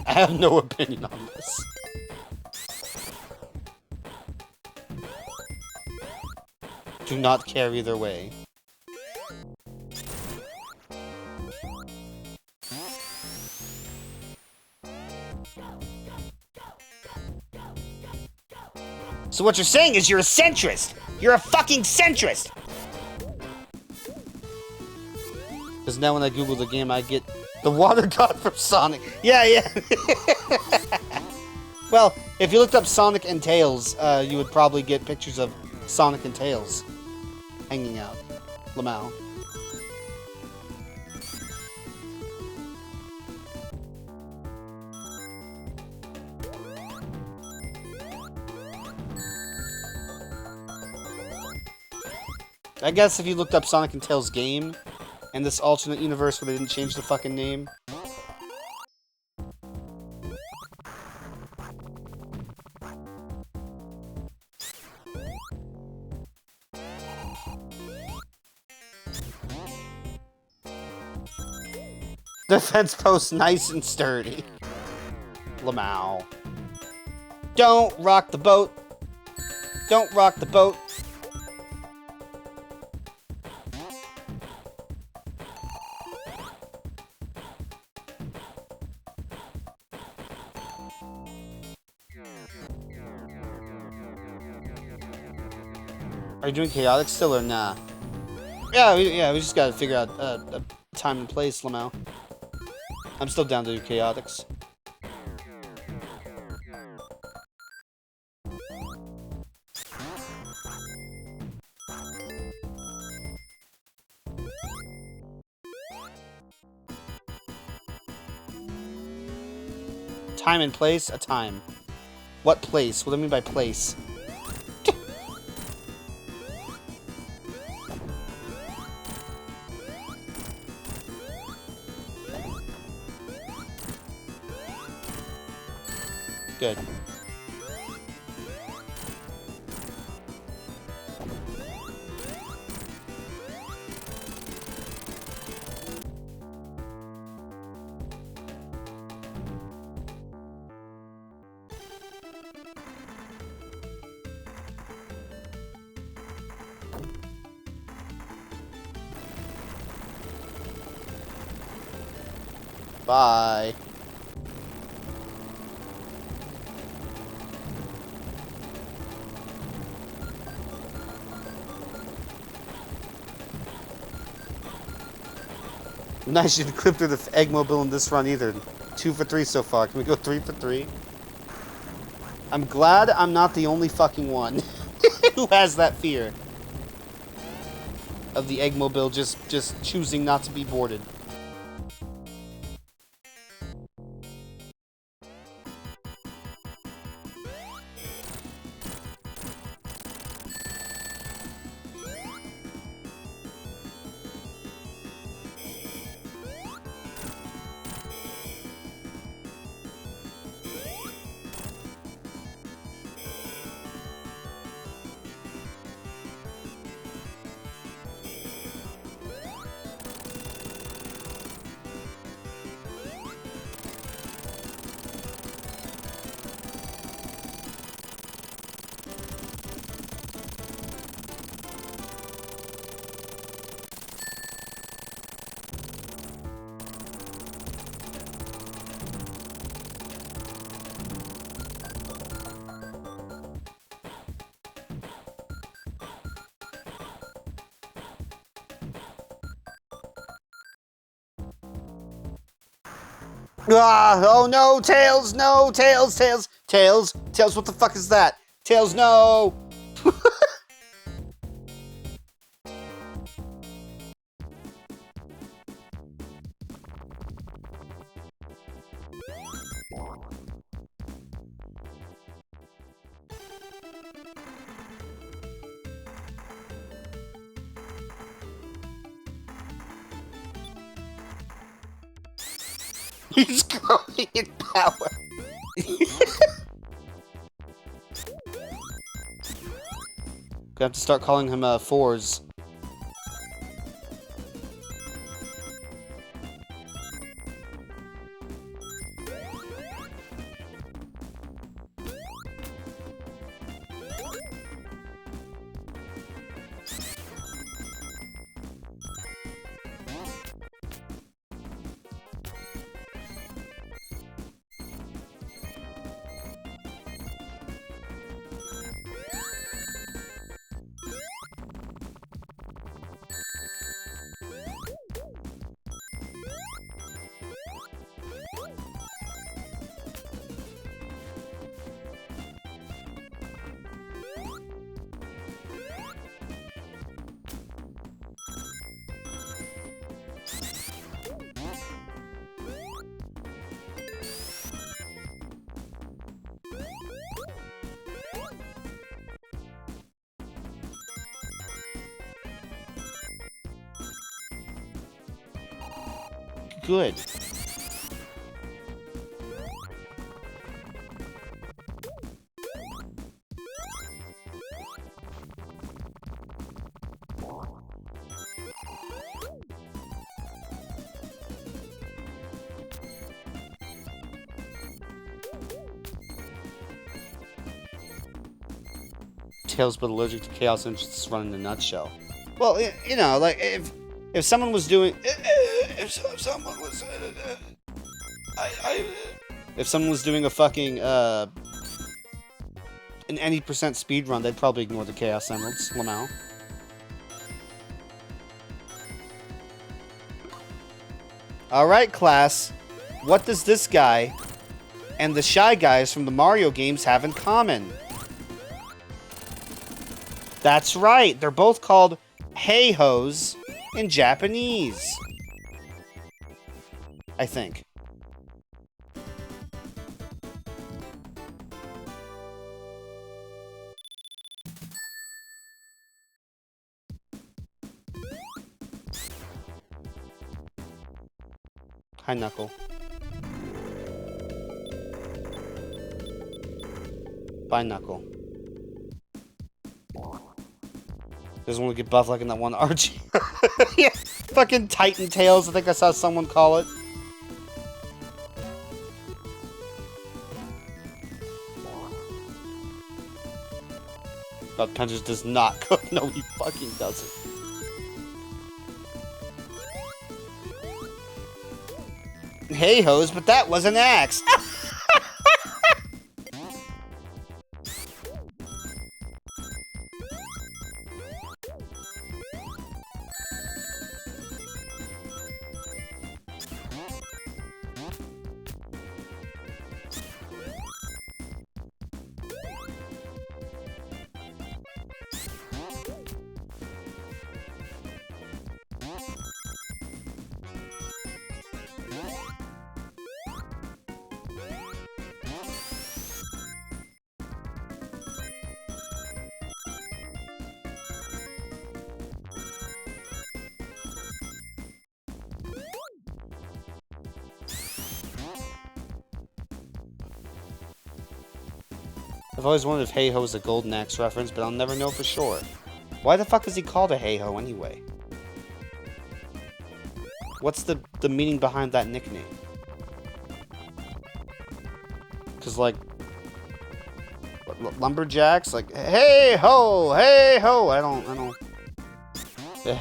I have no opinion on this. Do not care either way. So what you're saying is you're a centrist! You're a fucking centrist! Because now when I Google the game, I get the water god from Sonic. Yeah, yeah. Well, if you looked up Sonic and Tails, you would probably get pictures of Sonic and Tails hanging out. Lamau. I guess if you looked up Sonic and Tails game, in this alternate universe where they didn't change the fucking name. Defense post nice and sturdy. Lamau. Don't rock the boat. Don't rock the boat. Are you doing chaotic still or nah? Yeah, we just gotta figure out a time and place, Lamau. I'm still down to do chaotics. Time and place? A time. What place? What do I mean by place? Good. Bye. Nice, you didn't clip through the Exmo bill in this run either. 2 for 3 so far. Can we go 3 for 3? I'm glad I'm not the only fucking one who has that fear of the Exmo bill just choosing not to be boarded. Ah, oh no, Tails, no, Tails, Tails, Tails, Tails, what the fuck is that? Tails, no! He's growing in power. Gonna have to start calling him Fours. Good. Tails but allergic to chaos and just run in a nutshell. Well, you know, like if someone was doing if someone was if someone was doing a fucking an any percent speed run, they'd probably ignore the Chaos Emeralds, Lamau. Alright, class. What does this guy and the Shy Guys from the Mario games have in common? That's right, they're both called Hey-Hos in Japanese. I think. Hi, Knuckle. Bye, Knuckle. Doesn't want to get buff like in that one Archie. Yeah, fucking Titan Tails, I think I saw someone call it. But Punches does not cook. No, he fucking doesn't. Hey hoes, but that was an axe. I've always wondered if Hey-Ho is a Golden Axe reference, but I'll never know for sure. Why the fuck is he called a Hey-Ho anyway? What's the meaning behind that nickname? Cause like lumberjacks, like hey-ho, hey-ho. I don't. Yeah.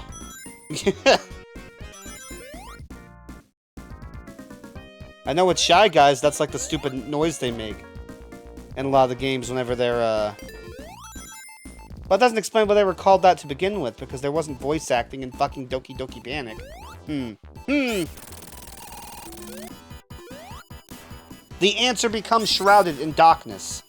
I know with Shy Guys, that's like the stupid noise they make in a lot of the games whenever they're, Well, it doesn't explain why they were called that to begin with, because there wasn't voice acting in fucking Doki Doki Panic. The answer becomes shrouded in darkness.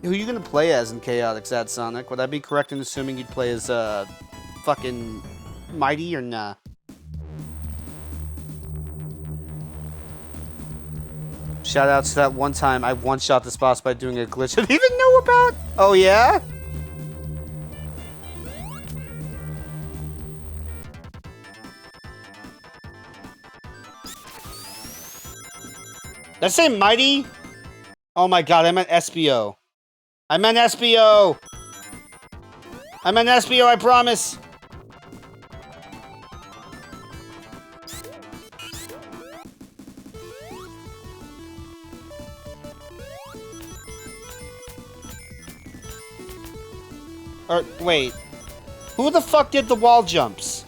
Who are you gonna play as in Chaotic, Sad Sonic? Would I be correct in assuming you'd play as, fucking Mighty or nah? Shoutouts to that one time I one-shot this boss by doing a glitch I didn't even know about! Oh yeah? Did I say Mighty? Oh my god, I meant SBO. I meant SBO! I meant SBO, I promise! Or, wait. Who the fuck did the wall jumps?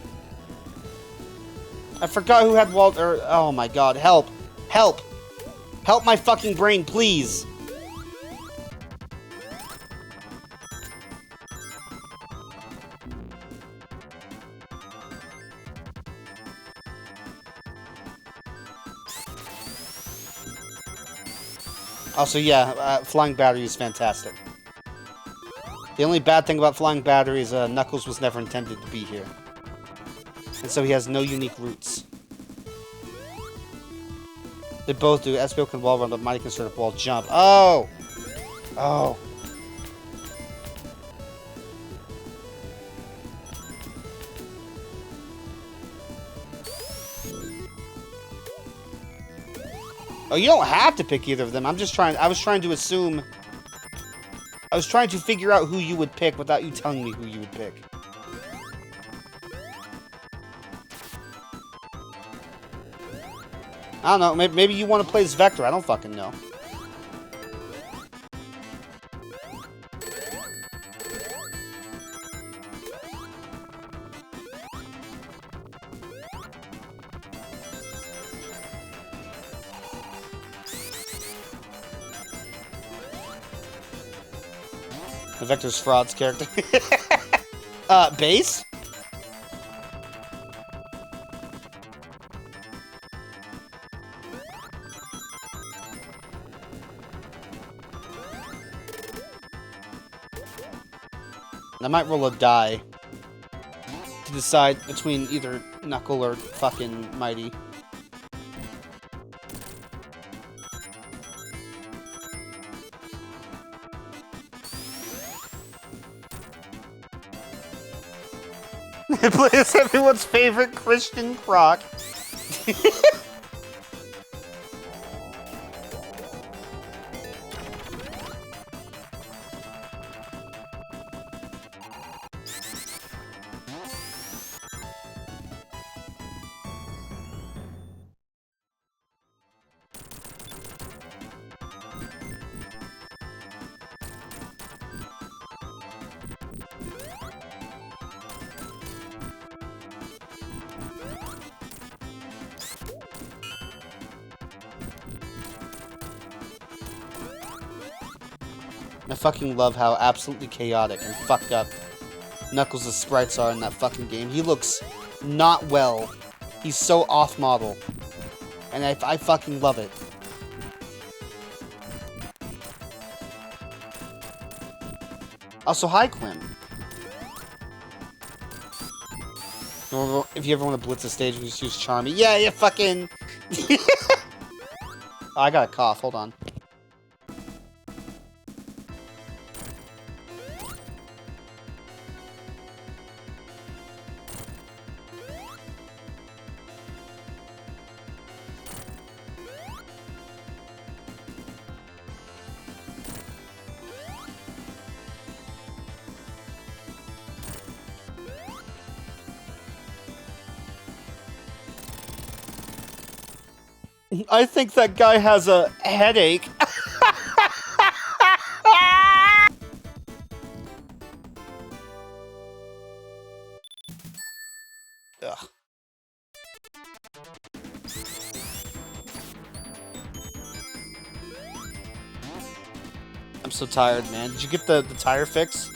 I forgot who had wall... oh my god, help. Help! Help my fucking brain, please! Also, yeah, flying battery is fantastic. The only bad thing about flying battery is Knuckles was never intended to be here. And so he has no unique routes. They both do. SBO can wall run, but Mighty can sort of wall jump. Oh! Oh. Oh, you don't have to pick either of them. I was trying to assume... I was trying to figure out who you would pick without you telling me who you would pick. I don't know. Maybe you want to play as Vector. I don't fucking know. The Vector's Fraud's character. Base? I might roll a die to decide between either Knuckle or fucking Mighty. It plays everyone's favorite Christian croc. I fucking love how absolutely chaotic and fucked up Knuckles' sprites are in that fucking game. He looks not well. He's so off-model. And I fucking love it. Also, hi, Quim. If you ever want to blitz a stage, we just use Charmy. Yeah, you fucking... Oh, I got a cough. Hold on. I think that guy has a headache. Ugh. I'm so tired, man. Did you get the tire fix?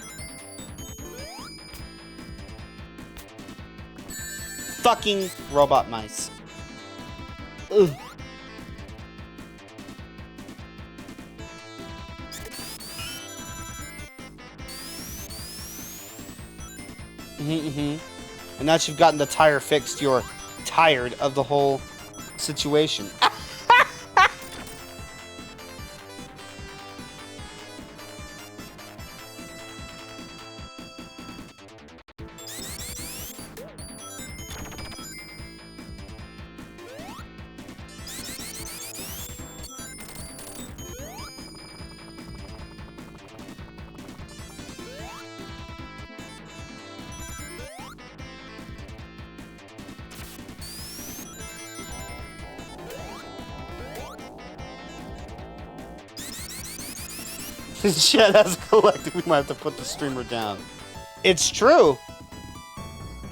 Fucking robot mice. Ugh. And now that you've gotten the tire fixed, you're tired of the whole situation. Chat as a collective, we might have to put the streamer down. It's true.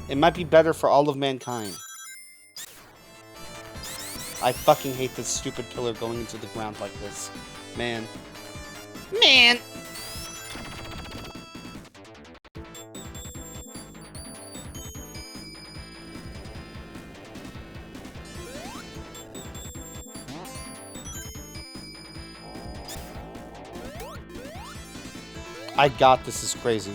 It might be better for all of mankind. I fucking hate this stupid pillar going into the ground like this. Man. Man! I got this is crazy.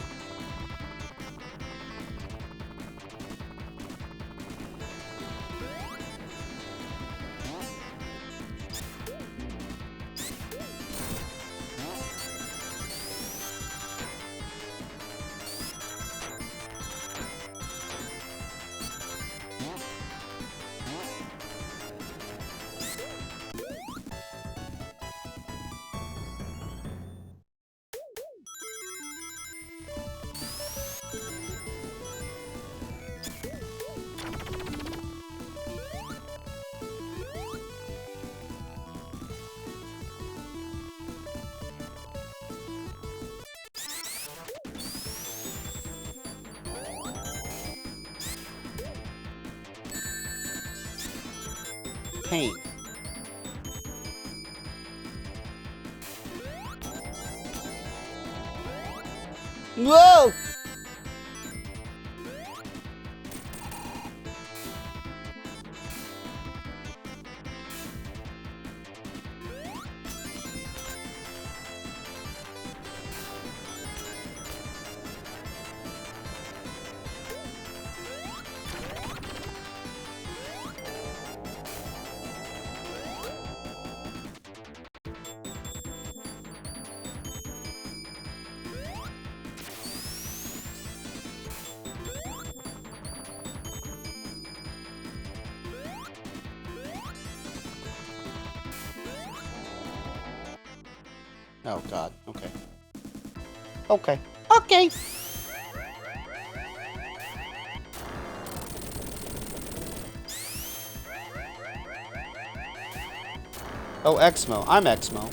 Pain. Whoa! Oh god, okay. Okay. Okay! Oh, Exmo. I'm Exmo.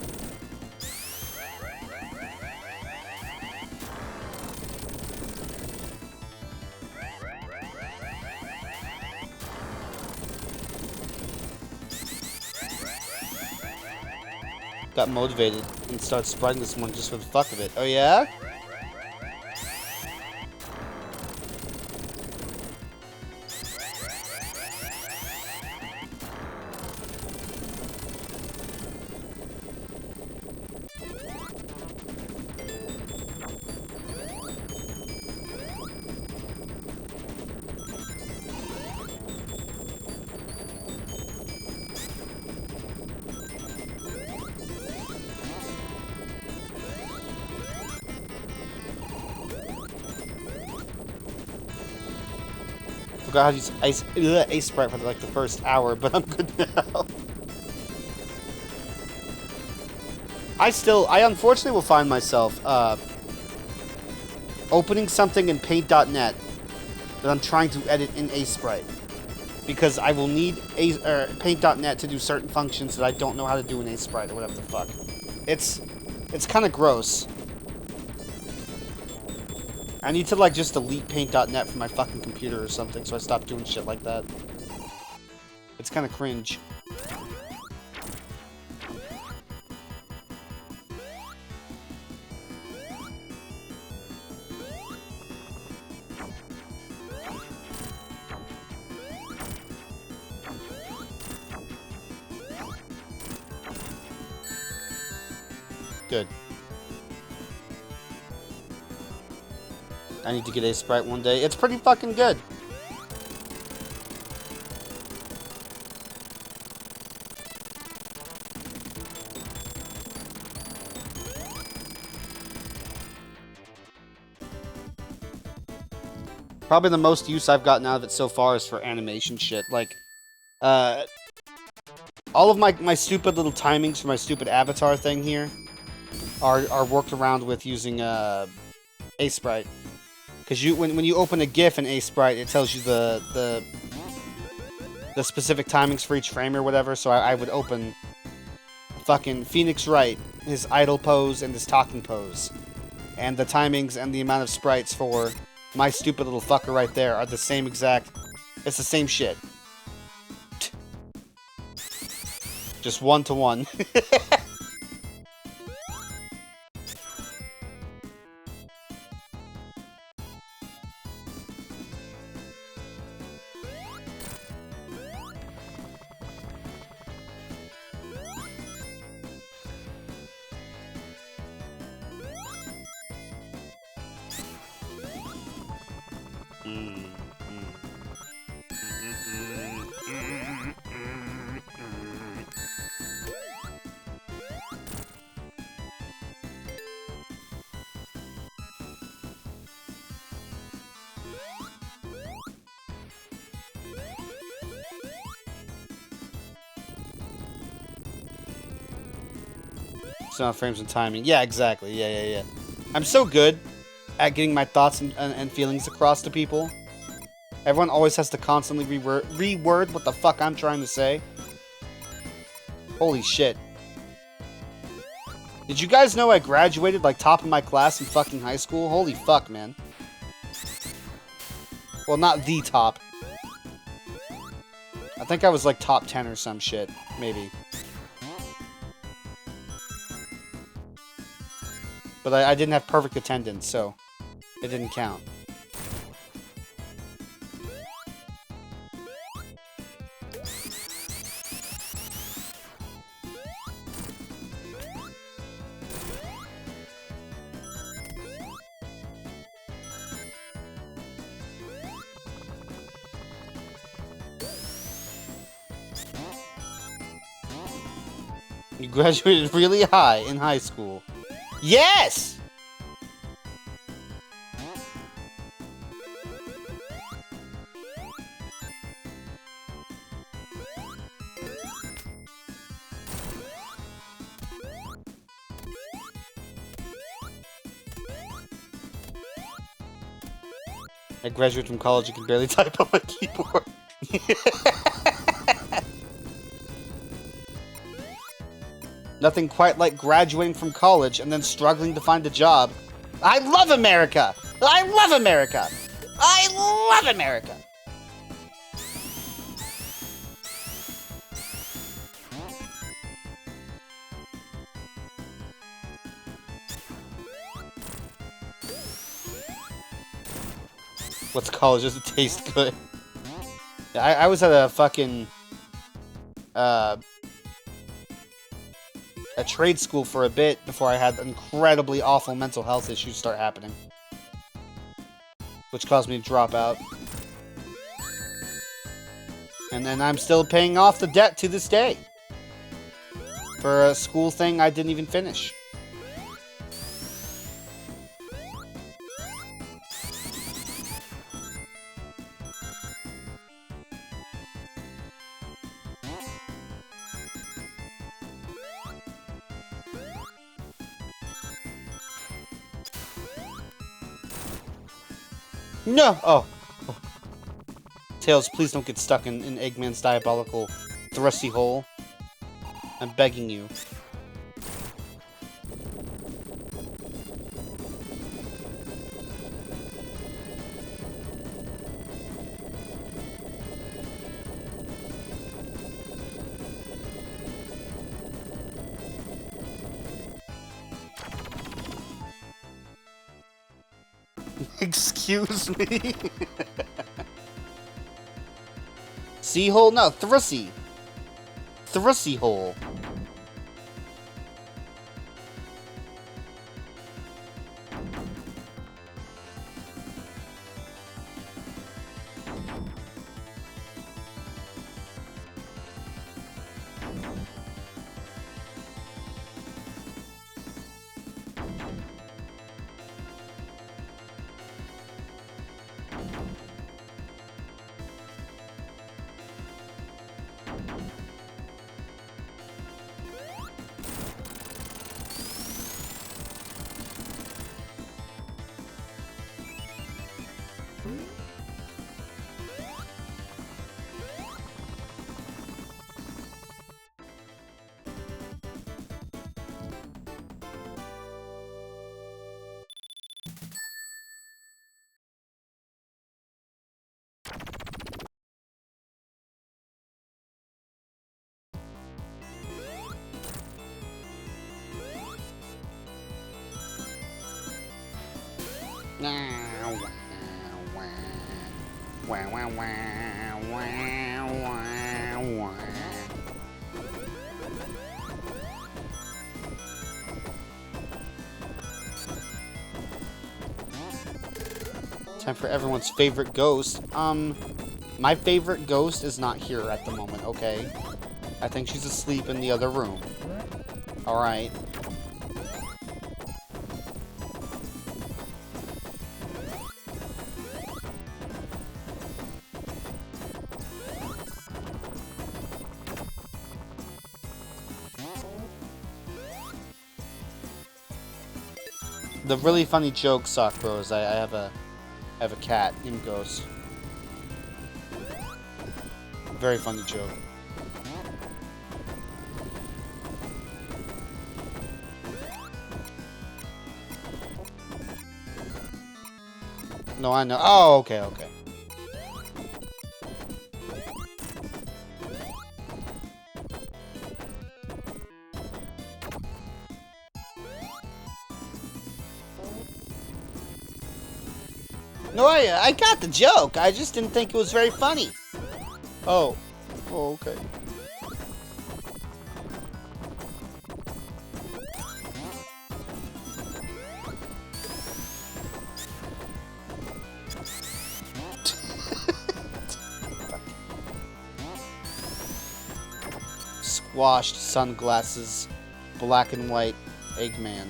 Got motivated and started spreading this one just for the fuck of it. Oh yeah? Forgot how to use Ace Sprite for like the first hour, but I'm good now. I unfortunately will find myself opening something in Paint.net that I'm trying to edit in Ace Sprite. Because I will need Paint.net to do certain functions that I don't know how to do in Ace Sprite or whatever the fuck. It's kind of gross. I need to, like, just delete Paint.net from my fucking computer or something, so I stop doing shit like that. It's kind of cringe. Good. I need to get Ace Sprite one day. It's pretty fucking good. Probably the most use I've gotten out of it so far is for animation shit. Like, all of my stupid little timings for my stupid avatar thing here are worked around with using Ace Sprite. Because when you open a GIF in Ace Sprite, it tells you the specific timings for each frame or whatever. So I would open fucking Phoenix Wright, his idle pose and his talking pose, and the timings and the amount of sprites for my stupid little fucker right there are the same exact. It's the same shit. Just 1-to-1. Sound frames and timing. Yeah, exactly. Yeah. I'm so good at getting my thoughts and feelings across to people. Everyone always has to constantly reword what the fuck I'm trying to say. Holy shit. Did you guys know I graduated like top of my class in fucking high school? Holy fuck, man. Well, not the top. I think I was like top 10 or some shit. Maybe. But I didn't have perfect attendance, so it didn't count. You graduated really high in high school. Yes! I graduated from college, you can barely type on my keyboard. Nothing quite like graduating from college and then struggling to find a job. I love America! I love America! I love America! What's college? Does it taste good? I was at a fucking a trade school for a bit before I had incredibly awful mental health issues start happening, which caused me to drop out. And then I'm still paying off the debt to this day for a school thing I didn't even finish. No! Oh. Tails, please don't get stuck in Eggman's diabolical thrusty hole. I'm begging you. Excuse me? Sea hole? No, thrusty. Thrusty hole. Time for everyone's favorite ghost. My favorite ghost is not here at the moment, okay? I think she's asleep in the other room. Alright. The really funny joke, Sock Bros, I have a cat named Ghost. Very funny joke. No, I know. Oh, okay, okay. No, I got the joke. I just didn't think it was very funny. Oh. Oh, okay. Squashed sunglasses, black and white Eggman.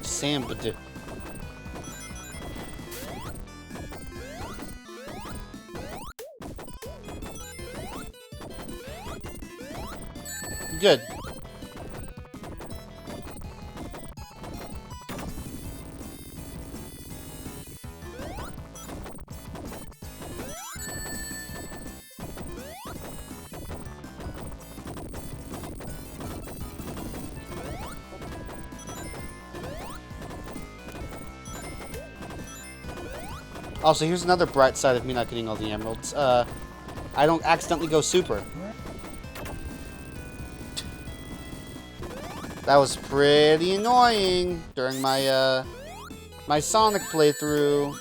Samba. Good. Also, here's another bright side of me not getting all the emeralds. I don't accidentally go super. That was pretty annoying during my, my Sonic playthrough.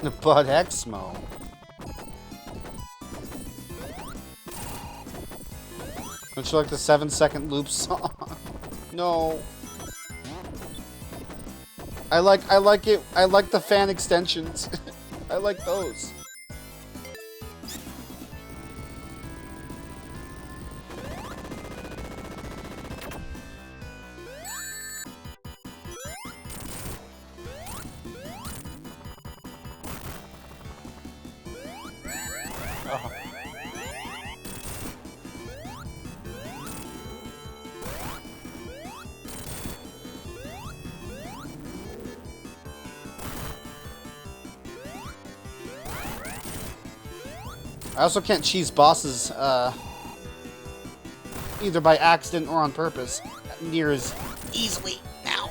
But Exmo. Don't you like the 7-second loop song? No. I like it. I like the fan extensions. I like those. Oh. I also can't cheese bosses, either by accident or on purpose, near as easily now.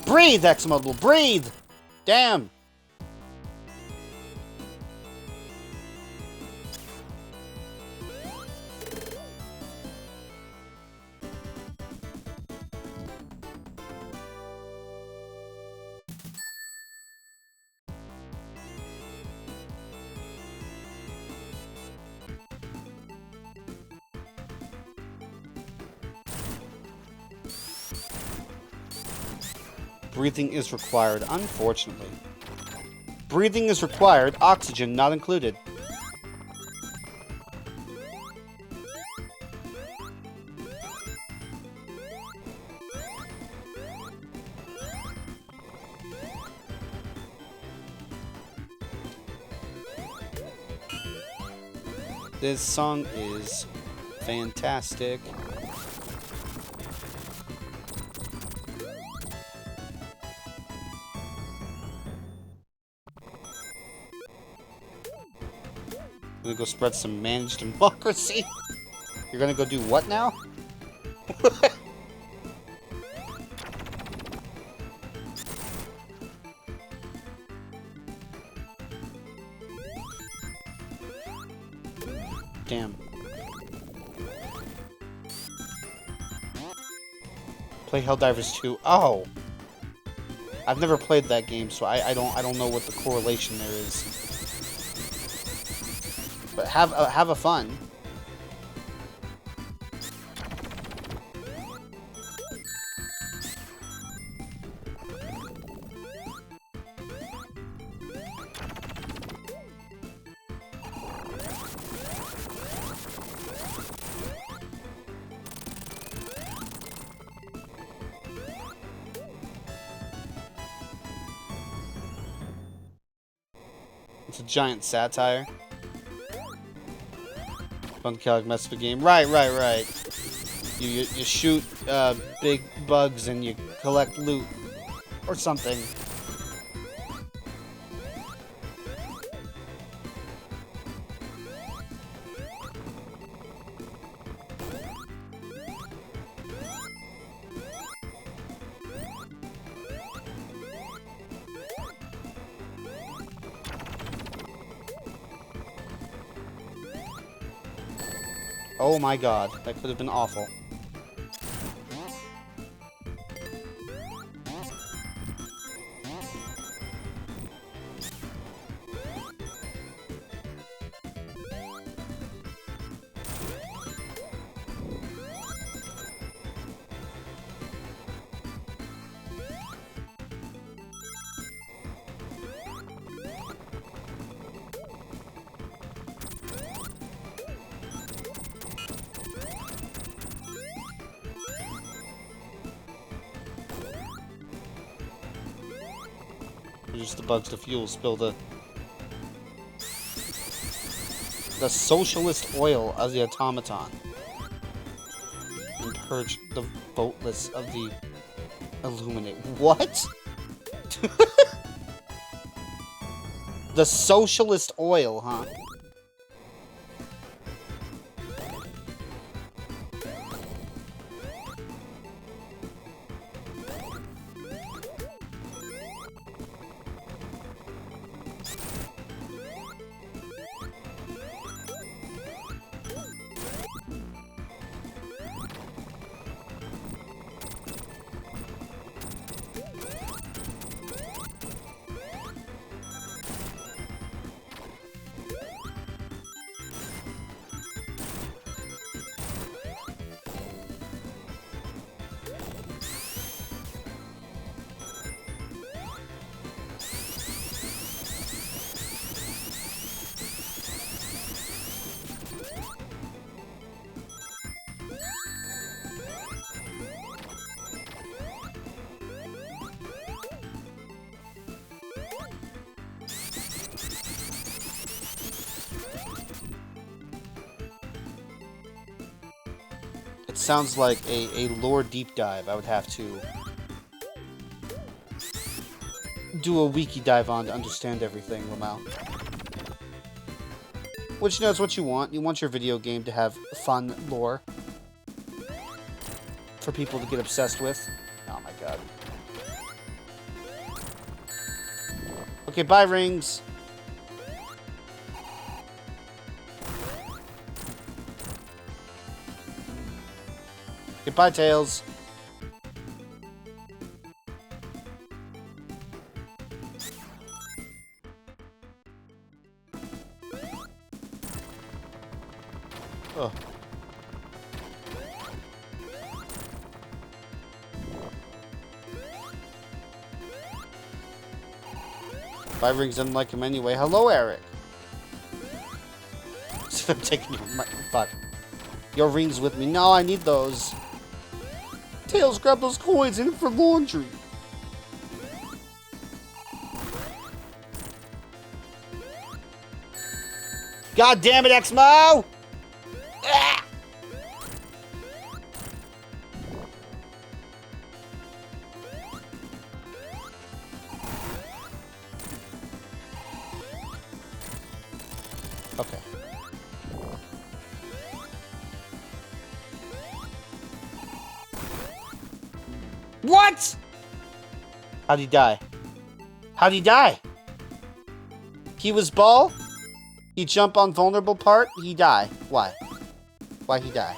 Breathe, Exmo, breathe! Damn! Breathing is required, unfortunately. Breathing is required, oxygen not included. This song is fantastic. I'm gonna go spread some managed democracy. You're gonna go do what now? Damn. Play Helldivers 2. Oh! I've never played that game, so I don't know what the correlation there is. But have a fun. It's a giant satire. 3&K like mess of a game. Right. You shoot big bugs and you collect loot. Or something. Oh my god, that could have been awful. Just the bugs to fuel spill the socialist oil of the automaton and purge the voteless of the illuminate. What? The socialist oil, huh? It sounds like a lore deep dive I would have to do a wiki dive on to understand everything, Lamau. Which, you know, is what you want. You want your video game to have fun lore for people to get obsessed with. Oh my god. Okay, bye, rings. Goodbye, Tails. Oh. 5 rings didn't like him anyway. Hello, Eric. I'm taking your fuck. Your rings with me. No, I need those. Tails, grab those coins in for laundry. God damn it, Exmo! Ah! Okay. What? How'd he die? How'd he die? He was ball? He jump on vulnerable part? He die. Why? Why he die?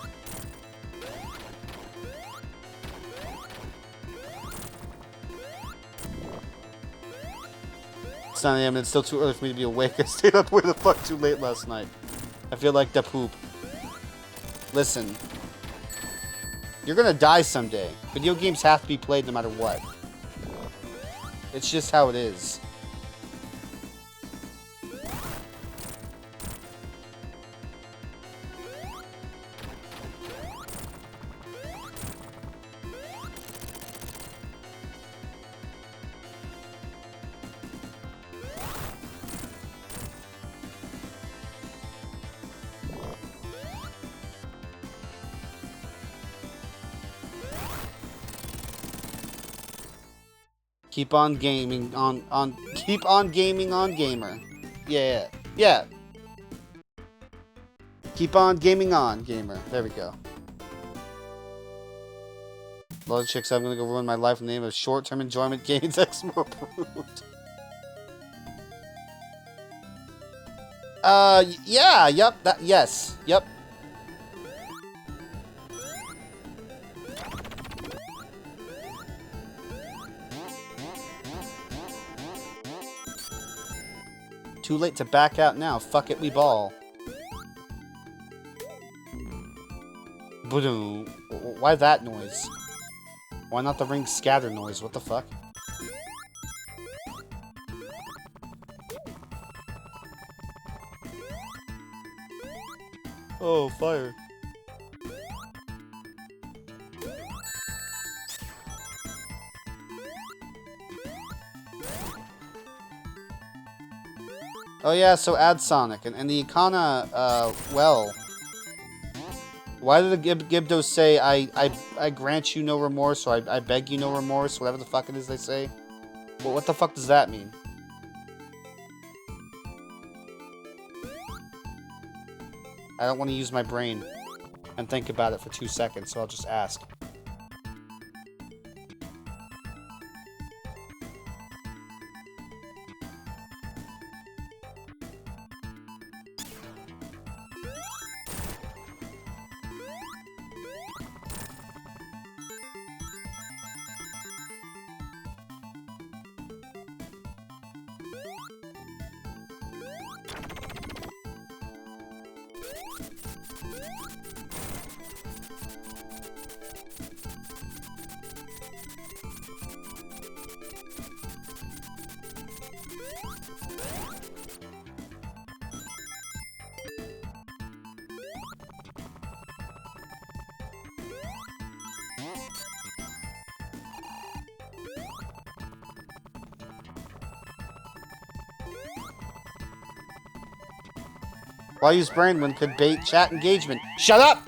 It's 9 AM and it's still too early for me to be awake. I stayed up way the fuck too late last night. I feel like the poop. Listen. You're gonna die someday. Video games have to be played no matter what. It's just how it is. Keep on gaming keep on gaming on gamer. Yeah. Yeah. Keep on gaming on gamer. There we go. Load chicks, I'm gonna go ruin my life in the name of short-term enjoyment gains. Exmo approved. Yeah, yep, yes, yep. Too late to back out now. Fuck it, we ball. Boom. Why that noise? Why not the ring scatter noise? What the fuck? Oh, fire. Oh yeah, so add Sonic. And the Ikana, well... Why did the Gibdos say, I grant you no remorse, or I beg you no remorse, whatever the fuck it is they say? Well, what the fuck does that mean? I don't want to use my brain and think about it for 2 seconds, so I'll just ask. Why use brain when could bait chat engagement? Shut up!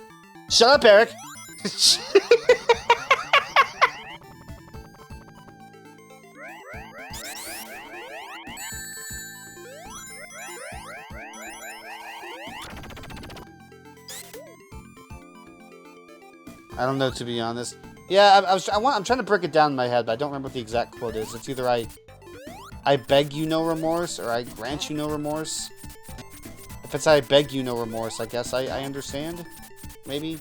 Shut up, Eric! I don't know, to be honest. Yeah, I'm trying to break it down in my head, but I don't remember what the exact quote is. It's either I beg you no remorse, or I grant you no remorse. If it's I beg you no remorse, I guess I understand. Maybe.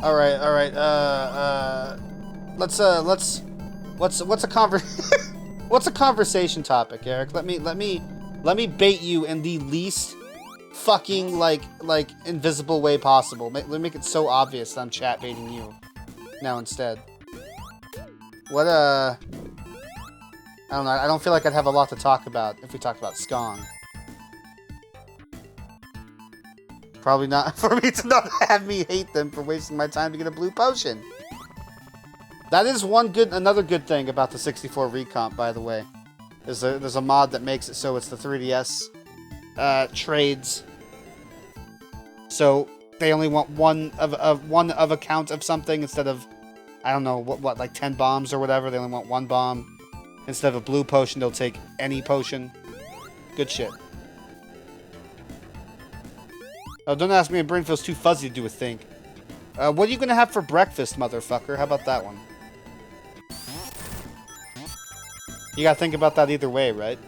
All right. What's a what's a conversation topic, Eric? Let me bait you in the least fucking like invisible way possible. Let me make it so obvious that I'm chat baiting you now instead. What I don't know. I don't feel like I'd have a lot to talk about if we talked about Skong. Probably not for me to not have me hate them for wasting my time to get a blue potion. That is another good thing about the 64 recomp, by the way. There's a mod that makes it so it's the 3DS trades. So they only want one of a count of something instead of, I don't know, what like 10 bombs or whatever. They only want one bomb. Instead of a blue potion, they'll take any potion. Good shit. Oh, don't ask me, my brain feels too fuzzy to do a thing. What are you gonna have for breakfast, motherfucker? How about that one? You gotta think about that either way, right?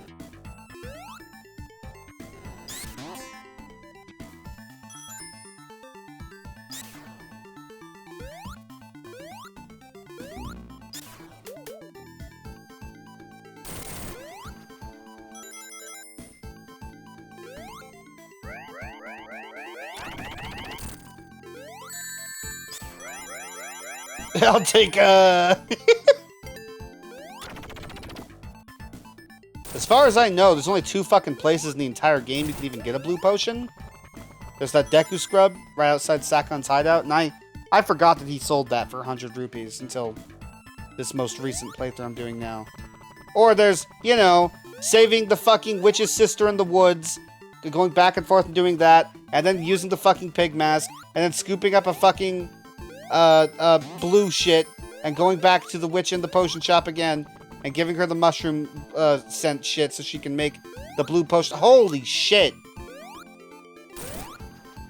I'll take, As far as I know, there's only 2 fucking places in the entire game you can even get a blue potion. There's that Deku Scrub right outside Sakon's hideout, and I forgot that he sold that for 100 rupees until this most recent playthrough I'm doing now. Or there's, you know, saving the fucking witch's sister in the woods, going back and forth and doing that, and then using the fucking pig mask, and then scooping up a fucking blue shit, and going back to the witch in the potion shop again, and giving her the mushroom scent shit so she can make the blue potion. Holy shit!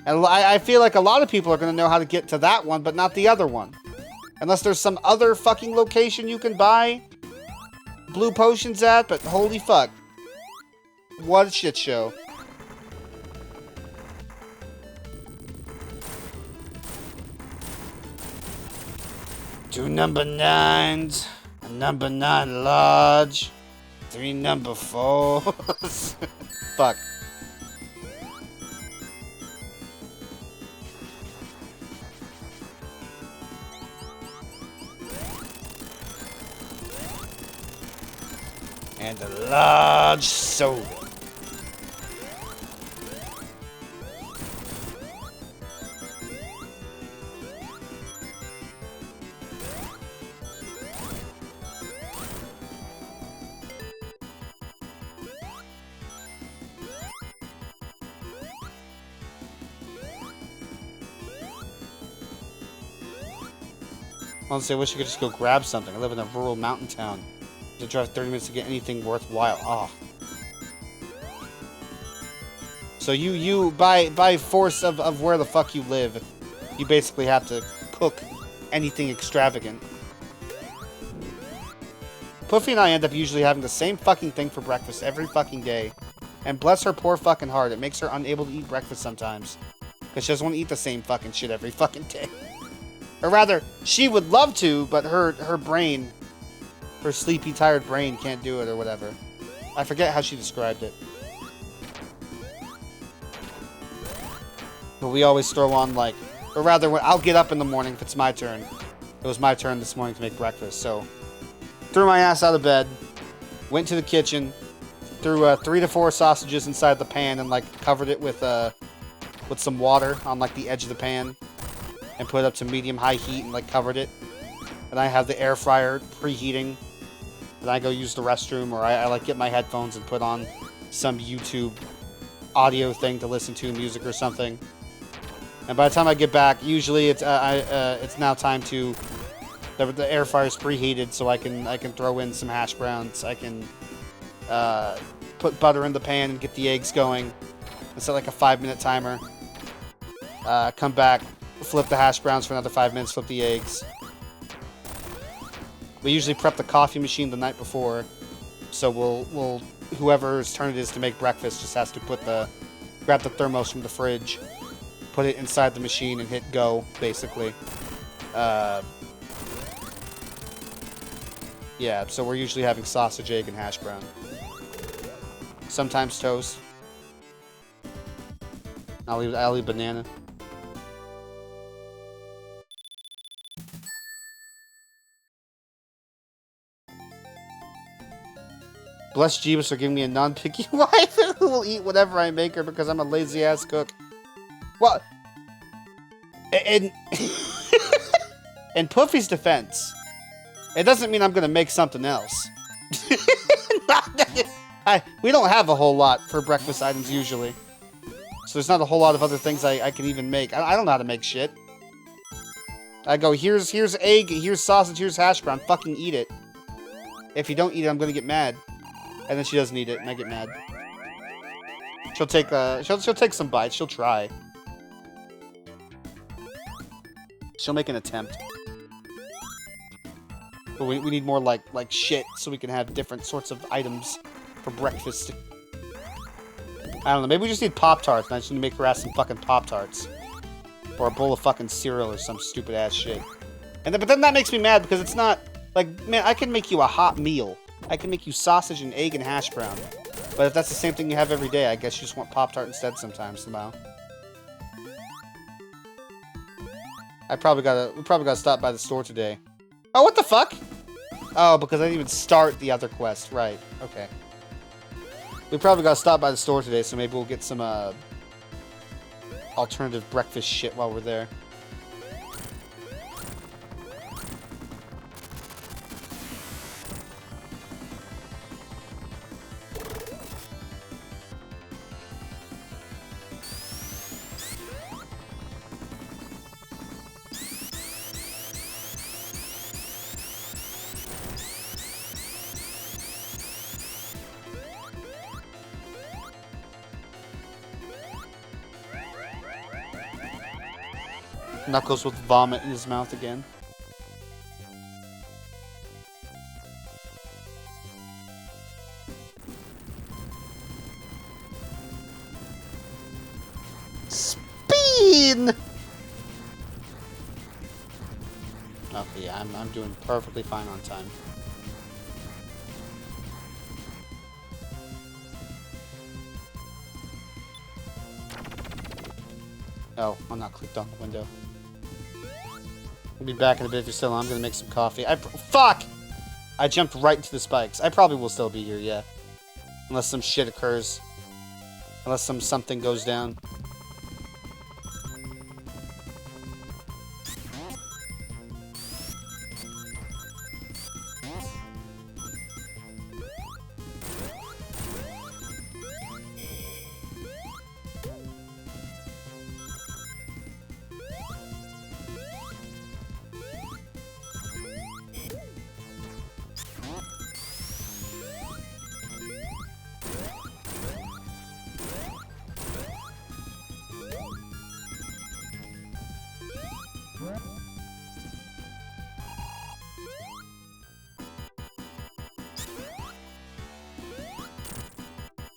And I feel like a lot of people are going to know how to get to that one, but not the other one. Unless there's some other fucking location you can buy blue potions at, but holy fuck. What a shit show. Two number 9s, a number 9 large, 3 number 4s. Fuck. And a large soda. Honestly, I wish I could just go grab something. I live in a rural mountain town. To drive 30 minutes to get anything worthwhile. Oh. So you by force of where the fuck you live, you basically have to cook anything extravagant. Puffy and I end up usually having the same fucking thing for breakfast every fucking day. And bless her poor fucking heart, it makes her unable to eat breakfast sometimes. Because she doesn't want to eat the same fucking shit every fucking day. Or rather, she would love to, but her brain, her sleepy, tired brain can't do it or whatever. I forget how she described it. But we always throw on, like, or rather, I'll get up in the morning if it's my turn. It was my turn this morning to make breakfast, so threw my ass out of bed, went to the kitchen, threw 3 to 4 sausages inside the pan and, like, covered it with some water on, like, the edge of the pan. And put it up to medium-high heat and, like, covered it. and I have the air fryer preheating, and I go use the restroom, or I like get my headphones and put on some YouTube audio thing to listen to, music or something. And by the time I get back, usually it's now time to the air fryer's preheated, so I can throw in some hash browns. I can put butter in the pan and get the eggs going. And set like a 5-minute timer. Come back, flip the hash browns for another 5 minutes, flip the eggs. We usually prep the coffee machine the night before, so we'll whoever's turn it is to make breakfast just has to grab the thermos from the fridge, put it inside the machine, and hit go, basically. Yeah, so we're usually having sausage, egg, and hash brown. Sometimes toast. I'll eat banana. Bless Jeebus for giving me a non-picky wife who will eat whatever I make her because I'm a lazy-ass cook. Well, in Puffy's defense, it doesn't mean I'm going to make something else. We don't have a whole lot for breakfast items usually. So there's not a whole lot of other things I can even make. I don't know how to make shit. I go, here's egg, here's sausage, here's hash brown. Fucking eat it. If you don't eat it, I'm gonna get mad. And then she doesn't eat it, and I get mad. She'll take she'll take some bites. She'll try. She'll make an attempt. But we need more like shit so we can have different sorts of items for breakfast. I don't know, maybe we just need Pop-Tarts, and I just need to make her ass some fucking Pop-Tarts. Or a bowl of fucking cereal or some stupid ass shit. But then that makes me mad because it's not, like, man, I can make you a hot meal. I can make you sausage and egg and hash brown. But if that's the same thing you have every day, I guess you just want Pop-Tart instead sometimes, somehow. We probably gotta stop by the store today. Oh, what the fuck? Oh, because I didn't even start the other quest. Right, okay. We probably gotta stop by the store today, so maybe we'll get some, alternative breakfast shit while we're there. Knuckles with vomit in his mouth again. Spin! Okay, yeah, I'm doing perfectly fine on time. Oh, I'm not clicked on the window. We'll be back in a bit if you're still on. I'm gonna make some coffee. Fuck! I jumped right into the spikes. I probably will still be here, yeah. Unless some shit occurs. Unless something goes down.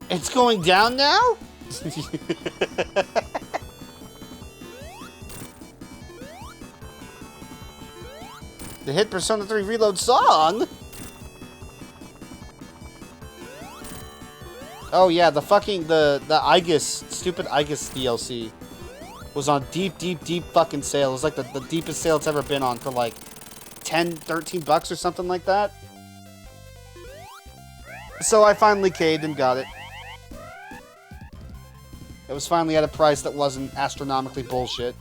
It's going down now? The hit Persona 3 Reload song? Oh yeah, the Aegis, stupid Aegis DLC was on deep fucking sale. It was like the deepest sale it's ever been on for like 10, 13 bucks or something like that. So I finally caved and got it. It was finally at a price that wasn't astronomically bullshit.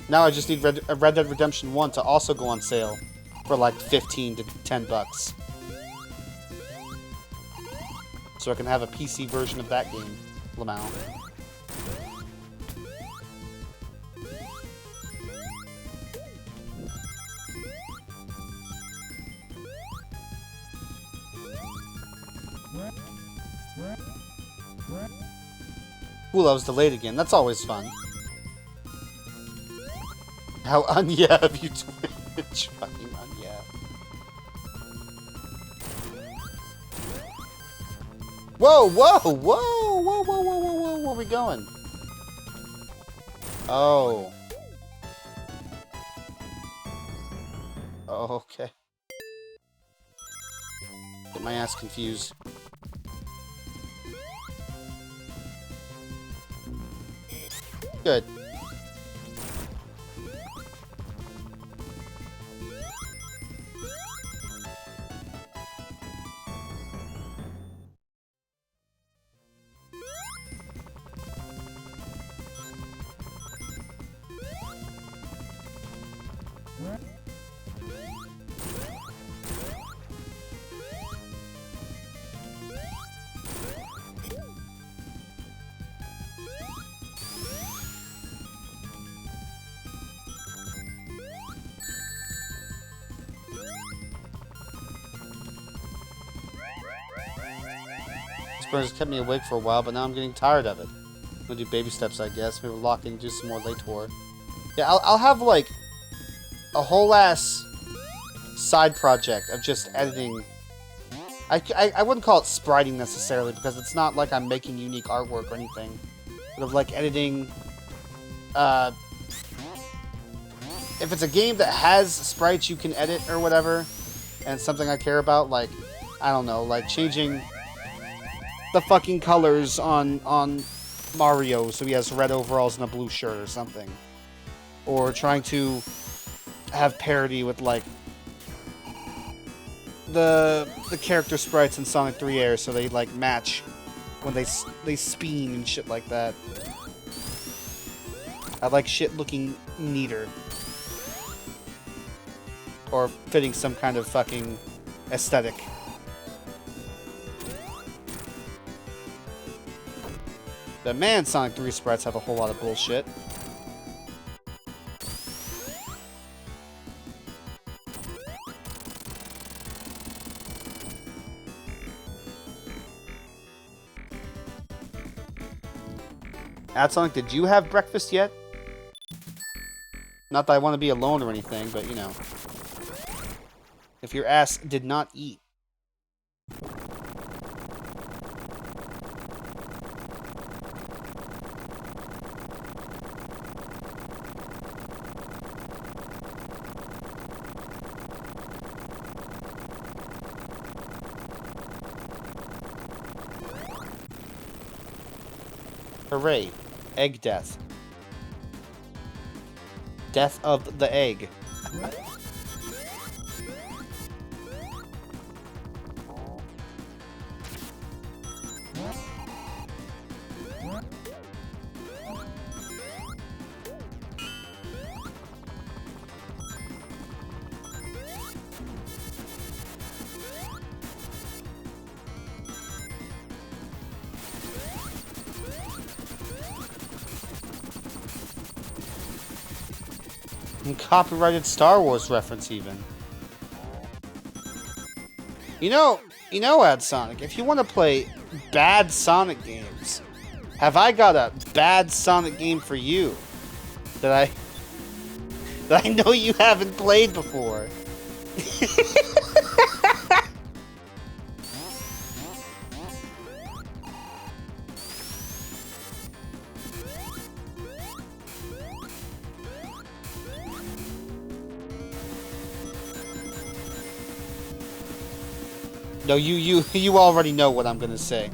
Now I just need Red Dead Redemption 1 to also go on sale for like 15 to 10 bucks. So I can have a PC version of that game, Lamau. Ooh, that was delayed again. That's always fun. How yeah of you Twitch. Fucking yeah. Whoa, whoa, whoa, whoa, whoa, whoa, whoa, whoa, where are we going? Oh. Oh, okay. Get my ass confused. Good. Has kept me awake for a while, but now I'm getting tired of it. I'm gonna do baby steps, I guess. Maybe lock in and do some more late tour. Yeah, I'll have like a whole ass side project of just editing. I wouldn't call it spriting necessarily because it's not like I'm making unique artwork or anything, but of like editing. If it's a game that has sprites you can edit or whatever, and it's something I care about, like I don't know, like changing the fucking colors on Mario so he has red overalls and a blue shirt or something. Or trying to have parity with like the character sprites in Sonic 3 Air so they like match when they spin and shit like that. I like shit looking neater. Or fitting some kind of fucking aesthetic. But man, Sonic 3 sprites have a whole lot of bullshit. Sonic, did you have breakfast yet? Not that I want to be alone or anything, but you know. If your ass did not eat. Hooray. Egg death. Death of the egg. Copyrighted Star Wars reference even. You know, Sonic, if you want to play bad Sonic games, have I got a bad Sonic game for you that I know you haven't played before. No, you already know what I'm gonna say.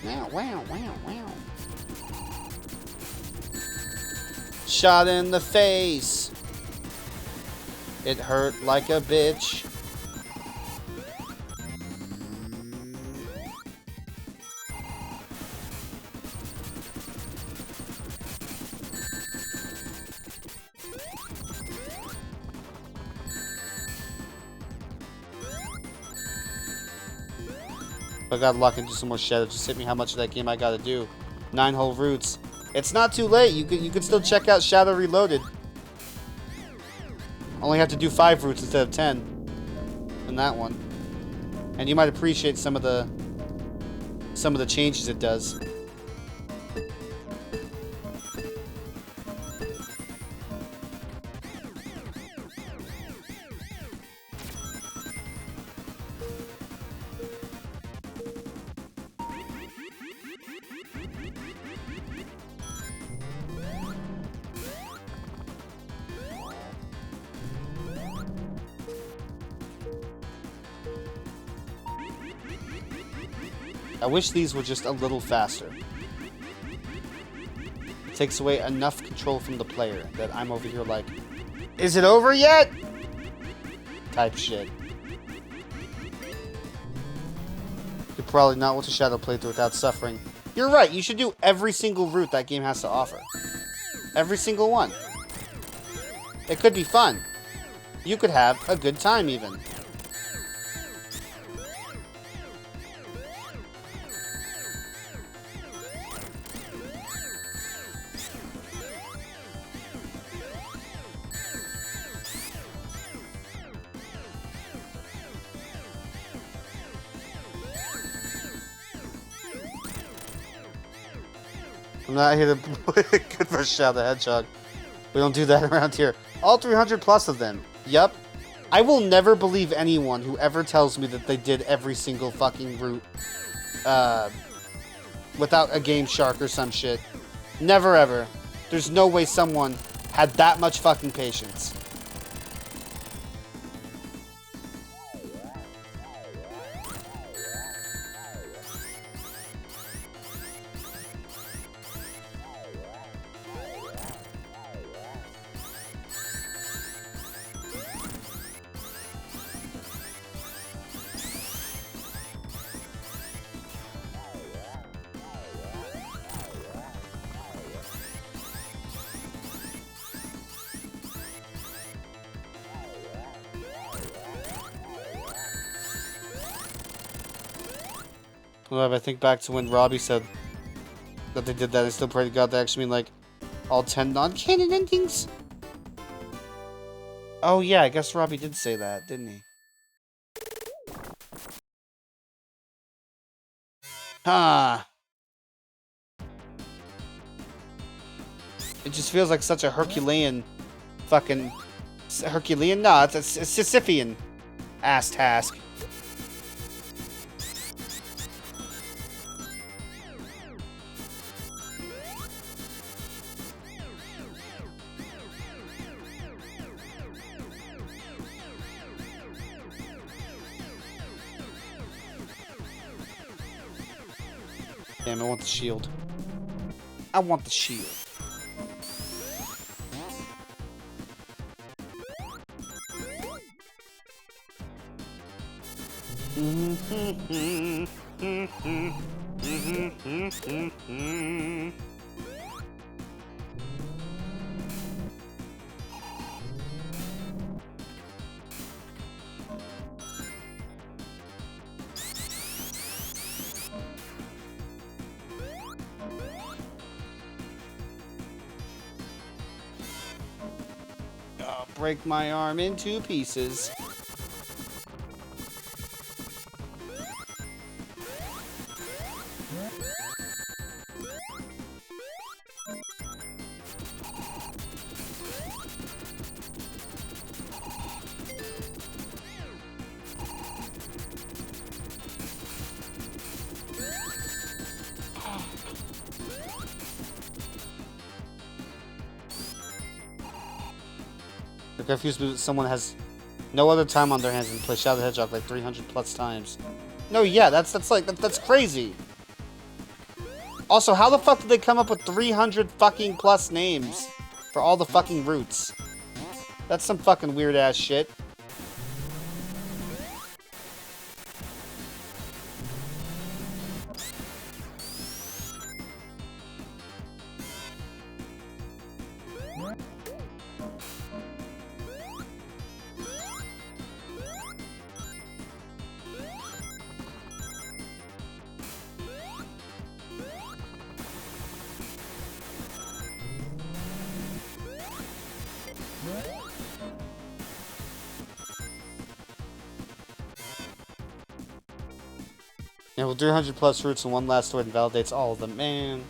Wow, wow, wow, wow. Shot in the face. It hurt like a bitch. If I got luck and do some more shadow, just hit me how much of that game I gotta do. 9 whole routes. It's not too late. You could still check out Shadow Reloaded. Only have to do 5 routes instead of 10 in that one. And you might appreciate some of the changes it does. I wish these were just a little faster. It takes away enough control from the player that I'm over here like, is it over yet? Type shit. Could probably not watch a Shadow playthrough without suffering. You're right, you should do every single route that game has to offer. Every single one. It could be fun. You could have a good time even. I'm not here to play good for Shadow the Hedgehog. We don't do that around here. All 300 plus of them. Yup. I will never believe anyone who ever tells me that they did every single fucking route without a Game Shark or some shit. Never ever. There's no way someone had that much fucking patience. Well, if I think back to when Robbie said that they did that, I still pray to God they actually mean like all 10 non-canon endings. Oh yeah, I guess Robbie did say that, didn't he? Huh. It just feels like such a Herculean fucking... Herculean? No, it's a Sisyphean ass task. Damn, I want the shield. I want the shield. I'll break my arm in 2 pieces. They're confused because someone has no other time on their hands and play Shadow the Hedgehog like 300 plus times. No, yeah, that's crazy. Also, how the fuck did they come up with 300 fucking plus names for all the fucking routes? That's some fucking weird ass shit. Yeah, well, 300 plus routes and one last word invalidates all of them, man.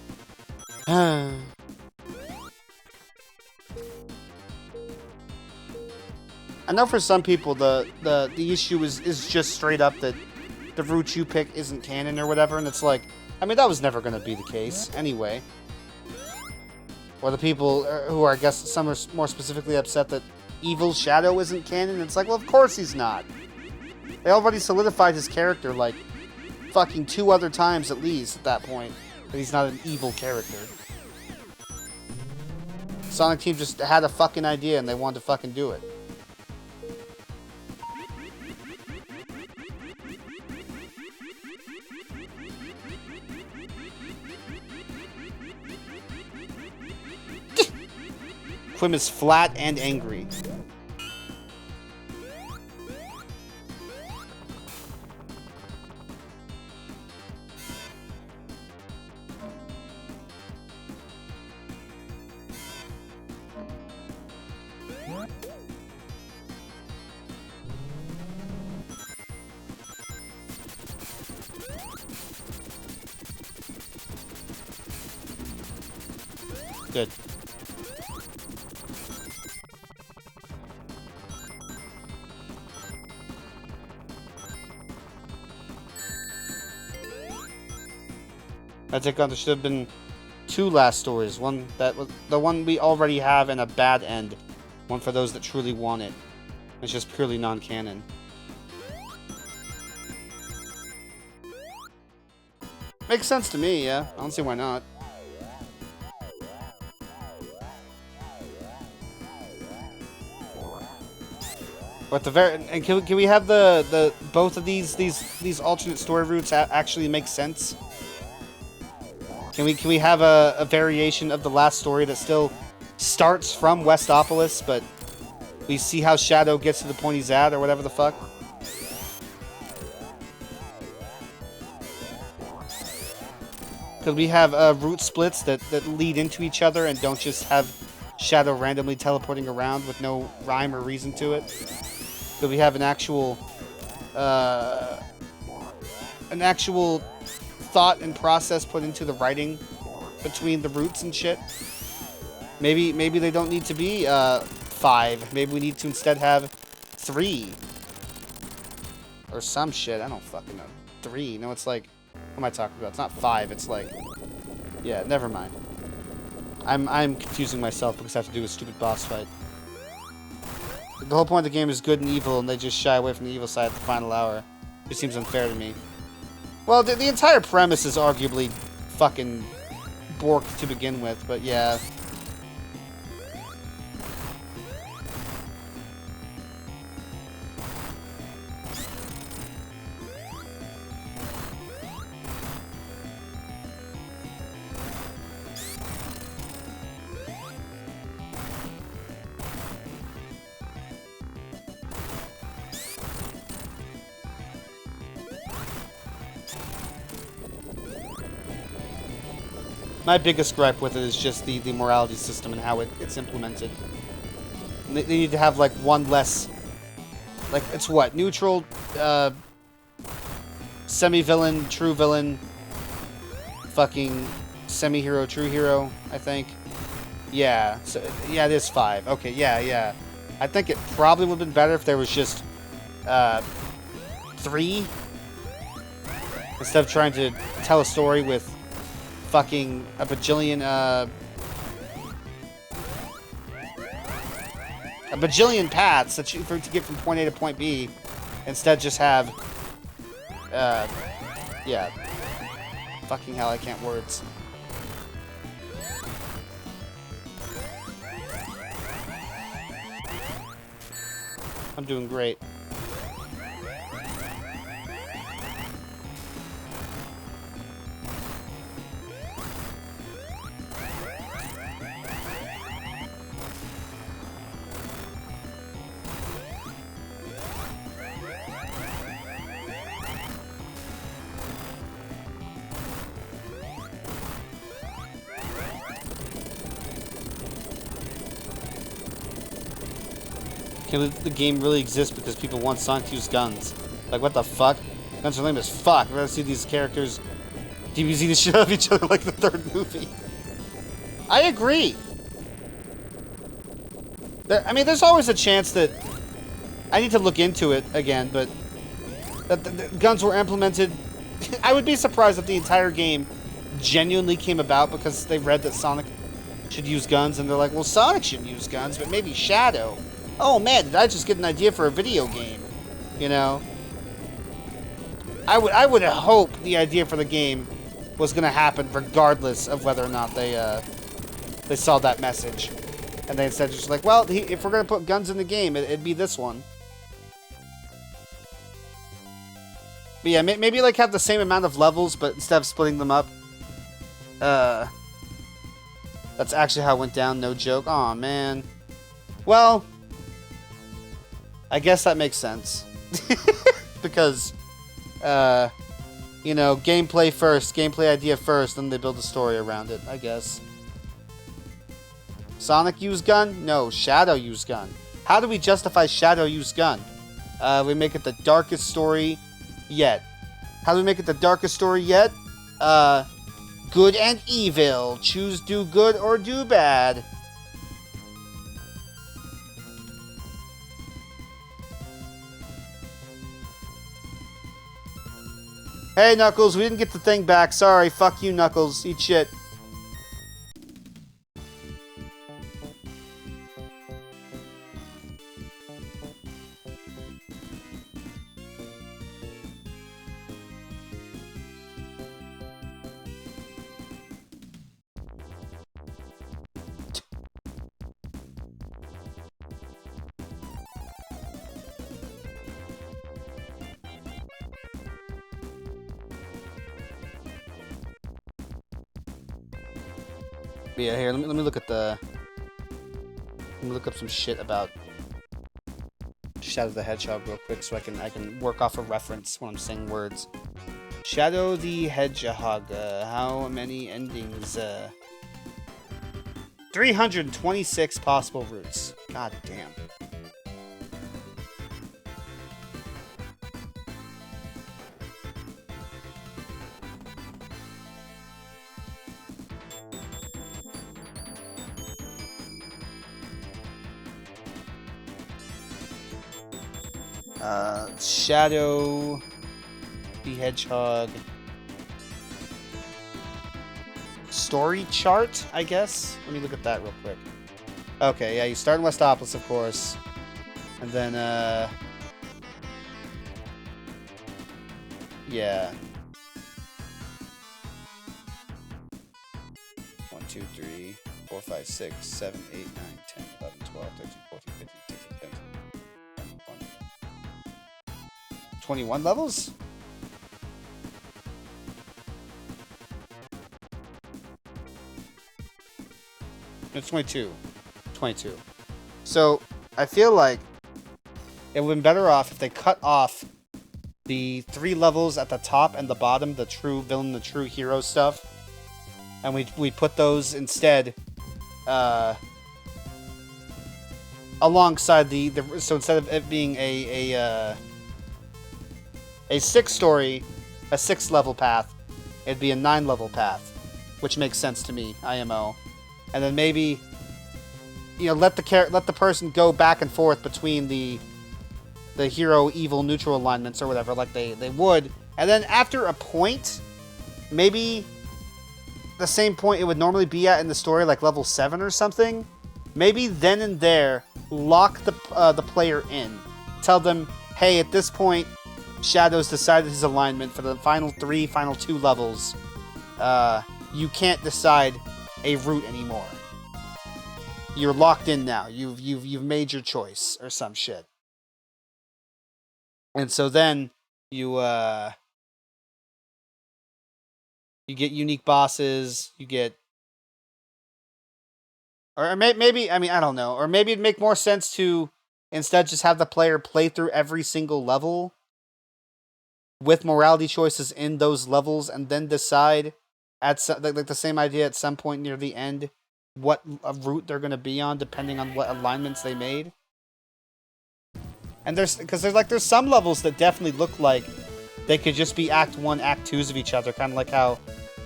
I know for some people the issue is just straight up that the route you pick isn't canon or whatever, and it's like, I mean, that was never going to be the case anyway. Or the people who are, I guess, some are more specifically upset that Evil Shadow isn't canon. It's like, well, of course he's not. They already solidified his character like fucking 2 other times at least at that point, that he's not an evil character. Sonic Team just had a fucking idea and they wanted to fucking do it. Quim is flat and angry. Good. I think there should have been 2 last stories. One that was the one we already have and a bad end. One for those that truly want it. It's just purely non-canon. Makes sense to me, yeah. I don't see why not. But and can we have the both of these alternate story routes actually make sense? Can we have a variation of the last story that still starts from Westopolis, but we see how Shadow gets to the point he's at, or whatever the fuck? Could we have route splits that lead into each other and don't just have Shadow randomly teleporting around with no rhyme or reason to it? Could we have an actual thought and process put into the writing between the routes and shit? Maybe they don't need to be 5. Maybe we need to instead have 3 or some shit. I don't fucking know. 3. No, it's like, what am I talking about? It's not 5. It's like, yeah, never mind. I'm confusing myself because I have to do a stupid boss fight. The whole point of the game is good and evil, and they just shy away from the evil side at the final hour. It seems unfair to me. Well, the entire premise is arguably fucking borked to begin with, but yeah. My biggest gripe with it is just the morality system and how it's implemented. They need to have, like, one less... Like, it's what? Neutral, semi-villain, true villain, fucking semi-hero, true hero, I think. Yeah, so, yeah, it is 5. Okay, yeah. I think it probably would have been better if there was just, 3. Instead of trying to tell a story with fucking a bajillion paths that to get from point A to point B. Instead, just have yeah. Fucking hell, I can't words. I'm doing great. Can't believe the game really exists because people want Sonic to use guns. Like, what the fuck? Guns are lame as fuck. I'd rather see these characters DBZ the shit out of each other like the third movie. I agree. I mean, there's always a chance that... I need to look into it again, but... That the guns were implemented... I would be surprised if the entire game genuinely came about because they read that Sonic should use guns, and they're like, well, Sonic shouldn't use guns, but maybe Shadow. Oh man, did I just get an idea for a video game? You know? I would hope the idea for the game was gonna happen regardless of whether or not they saw that message. And they instead just like, well, if we're gonna put guns in the game, it'd be this one. But yeah, maybe like have the same amount of levels, but instead of splitting them up. That's actually how it went down, no joke. Aw, man. Well... I guess that makes sense. Because, you know, gameplay first, gameplay idea first, then they build a story around it, I guess. Sonic use gun? No, Shadow use gun. How do we justify Shadow use gun? We make it the darkest story yet. How do we make it the darkest story yet? Good and evil. Choose do good or do bad. Hey, Knuckles, we didn't get the thing back. Sorry, fuck you, Knuckles. Eat shit. Yeah, here, let me look at the... Let me look up some shit about Shadow the Hedgehog real quick so I can work off a reference when I'm saying words. Shadow the Hedgehog, how many endings? 326 possible routes. God damn. Shadow the Hedgehog story chart, I guess. Let me look at that real quick. Okay, yeah, you start in Westopolis, of course, and then yeah. 1, 2, 3, 4, 5, 6, 7, 8, 9, 10, 11, 12, 13, 14, 15, 16, 17, 21 levels? It's 22. 22. So, I feel like it would have been better off if they cut off the 3 levels at the top and the bottom, the true villain, the true hero stuff, and we put those instead alongside the so instead of it being a 6 story, a 6 level path, it'd be a 9 level path, which makes sense to me, IMO. And then maybe, you know, let the person go back and forth between the hero evil neutral alignments or whatever, like they would. And then after a point, maybe the same point it would normally be at in the story, like level 7 or something. Maybe then and there, lock the player in. Tell them, hey, at this point, Shadow's decided his alignment for the final 2 levels. You can't decide a route anymore. You're locked in now. You've made your choice or some shit. And so then you you get unique bosses, you get or maybe I mean I don't know, or maybe it'd make more sense to instead just have the player play through every single level with morality choices in those levels and then decide at like the same idea at some point near the end what route they're going to be on depending on what alignments they made. And there's some levels that definitely look like they could just be Act 1, Act 2s of each other, kind of like how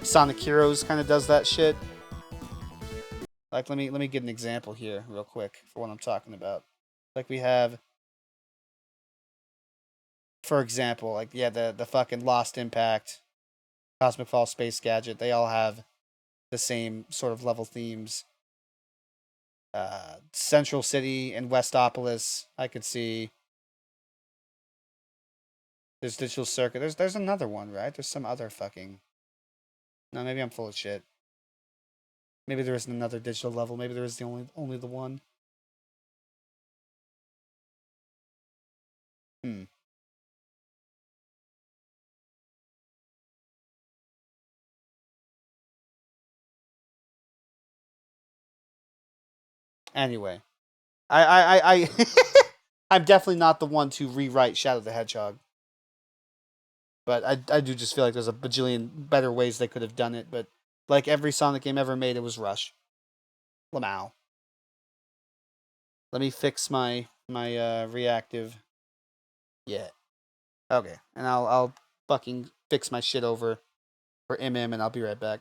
Sonic Heroes kind of does that shit. Like let me get an example here real quick for what I'm talking about. Like we have, for example, like yeah, the fucking Lost Impact, Cosmic Fall Space Gadget, they all have the same sort of level themes. Central City and Westopolis, I could see. There's Digital Circuit. There's another one, right? There's some other fucking. No, maybe I'm full of shit. Maybe there isn't another digital level. Maybe there is the only the one. Hmm. Anyway, I I'm definitely not the one to rewrite Shadow the Hedgehog, but I do just feel like there's a bajillion better ways they could have done it. But like every Sonic game ever made, it was Rush. Lamau. Let me fix my reactive. Yeah. Okay, and I'll fucking fix my shit over for MM, and I'll be right back.